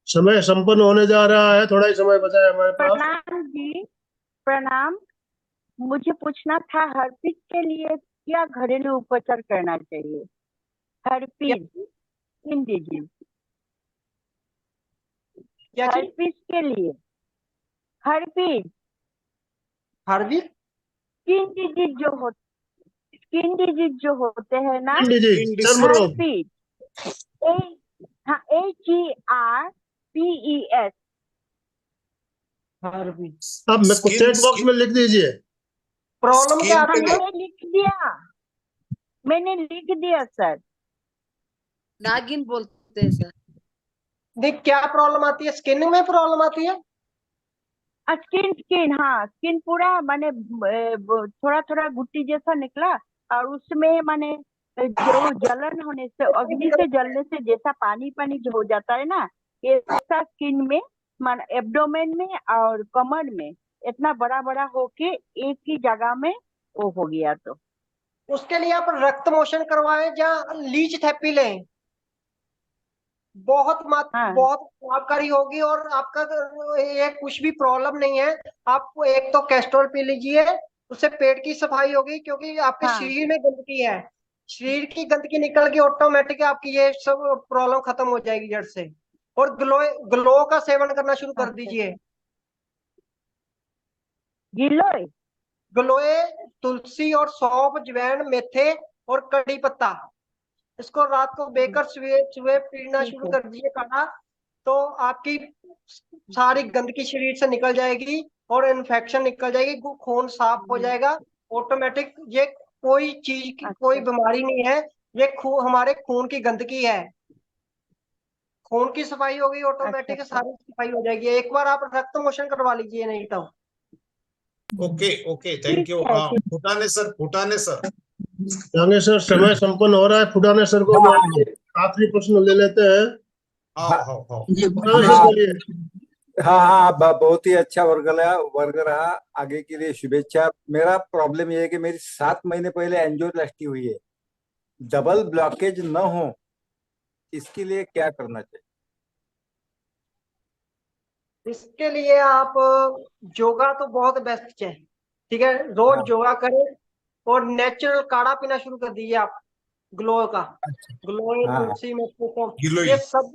B: समय संपन्न होने जा रहा है, थोड़ा ही समय बचा है हमारे पास।
G: प्रणाम जी, प्रणाम। मुझे पूछना था, हर्पीस के लिए क्या घरेलू उपचार करना चाहिए? हर्पीस स्किन डिजीज,
C: क्या चीज?
G: हर्पीस के लिए, हर्पीस
C: हरवी
G: स्किन डिजीज जो हो, स्किन डिजीज जो होते हैं ना,
B: स्किन डिजीज, चर्म रोग।
G: हर्पीस, हाँ, HERPES।
C: हरवी
B: अब मैं को चैट बॉक्स में लिख दीजिए।
C: प्रॉब्लम क्या
A: स्किन
C: आती
A: के
C: है?
A: लिए
G: मैंने लिख दिया, मैंने लिख दिया सर।
E: नागिन बोलते हैं सर।
C: देख, क्या प्रॉब्लम आती है? स्किन में प्रॉब्लम आती है?
G: स्किन स्किन हाँ, स्किन पूरा माने थोड़ा थोड़ा गुट्टी जैसा निकला, और उसमें माने जो जलन होने से, अग्नि से जलने से जैसा पानी पानी जो हो जाता है ना, ऐसा स्किन में, मान एब्डोमेन में और कमर में इतना बड़ा बड़ा होके एक ही जगह में वो हो गया। तो
C: उसके लिए आप रक्त मोशन करवाएं या लीच थेरेपी लें, बहुत
G: हाँ
C: बहुत लाभकारी होगी। और आपका ये कुछ भी प्रॉब्लम नहीं है। आपको एक तो कैस्ट्रोल पी लीजिए, उससे पेट की सफाई होगी, क्योंकि आपके
G: हाँ,
C: शरीर में गंदगी है। शरीर की गंदगी निकल गई, ऑटोमेटिक आपकी ये सब प्रॉब्लम खत्म हो जाएगी जड़ से। और ग्लो ग्लो का सेवन करना शुरू कर
G: अच्छा,
C: दीजिए।
G: गिलोय,
C: ग्लोए तुलसी और सौंफ, जवैन, मेथे और कड़ी पत्ता, इसको रात को बेकर सुबह सुबह पीना
G: ठीक
C: शुरू
G: है।
C: कर दीजिए काढ़ा। तो आपकी सारी गंदगी शरीर से निकल जाएगी और इन्फेक्शन निकल जाएगी, खून साफ हो जाएगा ऑटोमेटिक। ये कोई चीज की कोई
G: अच्छा,
C: बीमारी नहीं है, ये हमारे खून की गंदगी है। खून की सफाई होगी,
G: अच्छा,
C: ऑटोमेटिक
G: अच्छा।
C: सारी सफाई हो जाएगी। एक बार आप रक्त मोशन करवा लीजिए, नहीं तो।
A: ओके ओके,
G: ठीक
A: थैंक यू।
G: है,
A: हाँ,
G: ठीक।
A: फुटाने सर, फुटाने सर।
B: आगे सर समय संपन्न हो रहा है। फुटाने सर को
H: हाँ
B: आखिरी प्रश्न ले लेते हैं।
A: हाँ
H: हाँ
A: हाँ हाँ।
B: फुटाने सर
H: हाँ
B: बोलिए।
H: हाँ हाँ, बहुत ही अच्छा वर्ग रहा। आगे के लिए शुभेच्छा। मेरा प्रॉब्लम ये है कि मेरी 7 महीने पहले एंजियोप्लास्टी हुई है। डबल ब्लॉकेज न हो, इसके लिए क्या करना चाहिए?
C: इसके लिए आप योगा तो बहुत बेस्ट है, ठीक है। रोज
H: हाँ
C: योगा करें और नेचुरल काढ़ा पीना शुरू कर दीजिए आप, ग्लो का। ग्लो,
H: हाँ हाँ,
C: तुलसी में ये
A: गिलोई।
C: सब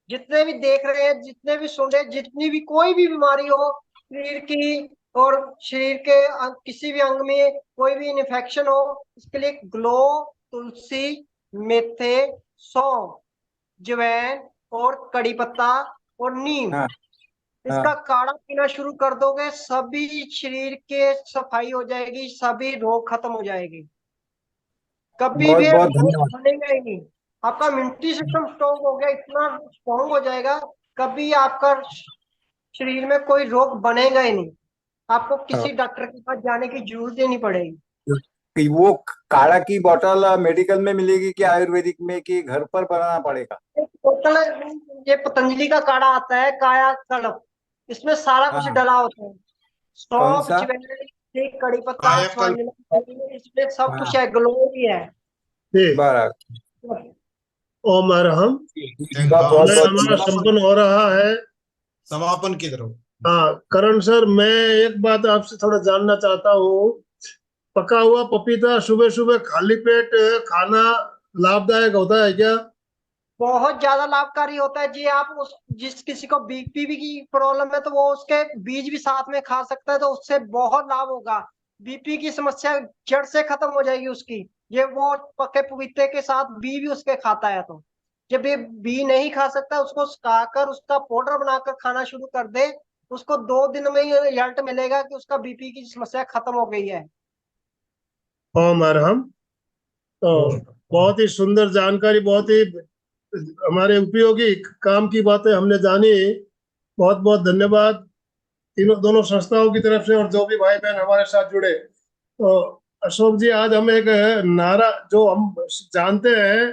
C: जितने भी देख रहे हैं, जितने भी सुन रहे हैं, जितनी भी कोई भी बीमारी हो शरीर की, और शरीर के किसी भी अंग में कोई भी इन्फेक्शन हो, इसके लिए ग्लो, तुलसी, मेथे, सौंफ, जवैन और कड़ी पत्ता और नीम,
H: हाँ
C: इसका
H: हाँ।
C: काढ़ा पीना शुरू कर दोगे, सभी शरीर के सफाई हो जाएगी, सभी रोग खत्म हो जाएगी। कभी
H: बहुत
C: भी
H: बहुत
C: रोग
H: धन्यवाद।
C: बनेगा ही नहीं। आपका इम्यूनिटी सिस्टम स्ट्रॉन्ग हो गया, इतना स्ट्रॉन्ग हो जाएगा, कभी आपका शरीर में कोई रोग बनेगा ही नहीं। आपको
H: हाँ,
C: किसी डॉक्टर के पास जाने की जरूरत ही नहीं पड़ेगी।
H: कि वो काढ़ा की बोतल मेडिकल में मिलेगी कि आयुर्वेदिक में, कि घर पर बनाना पड़ेगा?
C: एक बोतल, ये पतंजलि का काढ़ा आता है, काया कल्प, इसमें सारा कुछ
H: हाँ।
C: डला होता है।
H: कौन
C: सौंफ,
H: सा?
C: जवैन, कड़ी पत्ता,
A: कायाकल्प।
C: स्वांजलि, इसमें सब कुछ
H: हाँ,
C: है, ग्लो भी है।
B: ठीक।
H: बराबर।
B: ओम अरहम।
A: थैंक हाँ।
H: बहुत
B: समय
H: बहुत
B: हमारा
H: धन्यवाद।
B: संपन्न हो रहा है।
A: समापन की तरफ।
B: हाँ करण सर, मैं एक बात आपसे थोड़ा जानना चाहता हूँ। पका हुआ पपीता सुबह सुबह खाली पेट खाना लाभदायक होता है क्या?
C: बहुत ज्यादा लाभकारी होता है जी। आप उस जिस किसी को बीपी की प्रॉब्लम है तो वो उसके बीज भी साथ में खा सकता है, तो उससे बहुत लाभ होगा। बीपी की समस्या जड़ से खत्म हो जाएगी उसकी। ये वो पके पपीते के साथ बी भी उसके खाता है, तो जब ये बी नहीं खा सकता, उसको सुखाकर उसका पाउडर बनाकर खाना शुरू कर दे, उसको 2 दिन में ही रिजल्ट मिलेगा कि उसका बीपी की समस्या खत्म हो गई है।
B: ओम अरहम। तो बहुत ही सुंदर जानकारी, बहुत ही हमारे उपयोगी काम की बातें हमने जानी। बहुत बहुत धन्यवाद तीनों दोनों संस्थाओं की तरफ से और जो भी भाई बहन हमारे साथ जुड़े। तो अशोक जी, आज हम एक नारा जो हम जानते हैं,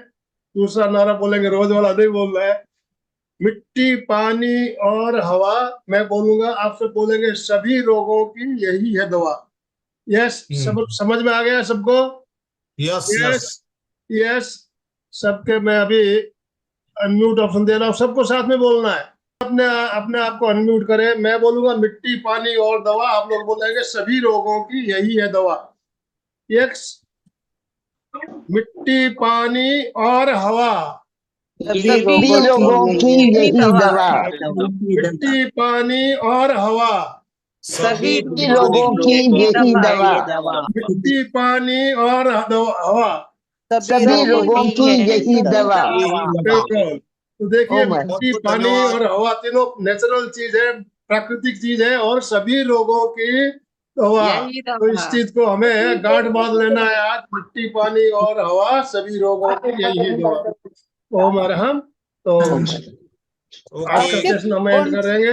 B: दूसरा नारा बोलेंगे, रोज वाला नहीं बोल रहा है। मिट्टी, पानी और हवा, मैं बोलूंगा, आप सब बोलेंगे, सभी रोगों की यही है दवा। यस, सब समझ में आ गया सबको?
A: Yes
B: yes
A: yes
B: yes. सबके मैं अभी अनम्यूट ऑप्शन दे रहा हूँ, सबको साथ में बोलना है। अपने अपने आप को अनम्यूट करें। मैं बोलूंगा मिट्टी, पानी और दवा, आप लोग बोलेंगे सभी रोगों की यही है दवा। यस, मिट्टी, पानी और हवा,
E: सभी लोगों की यही दवा है।
B: मिट्टी, पानी और हवा,
A: सभी
E: लोगों की यही दवा,
B: मिट्टी, पानी और हवा,
E: सभी लोगों की यही दवा।
B: बिल्कुल। तो देखिए,
E: ओम
B: मिट्टी,
A: बहुत
B: पानी
A: धन्यवाद।
B: और हवा तीनों नेचुरल चीज है, प्राकृतिक चीज है, और सभी रोगों की दवा। तो इस चीज को हमें गांठ बांध लेना है आज, मिट्टी, पानी और हवा, सभी रोगों की यही है दवा। ओम अरहम। तो आज का
A: ओके
B: सेशन हम एंड करेंगे।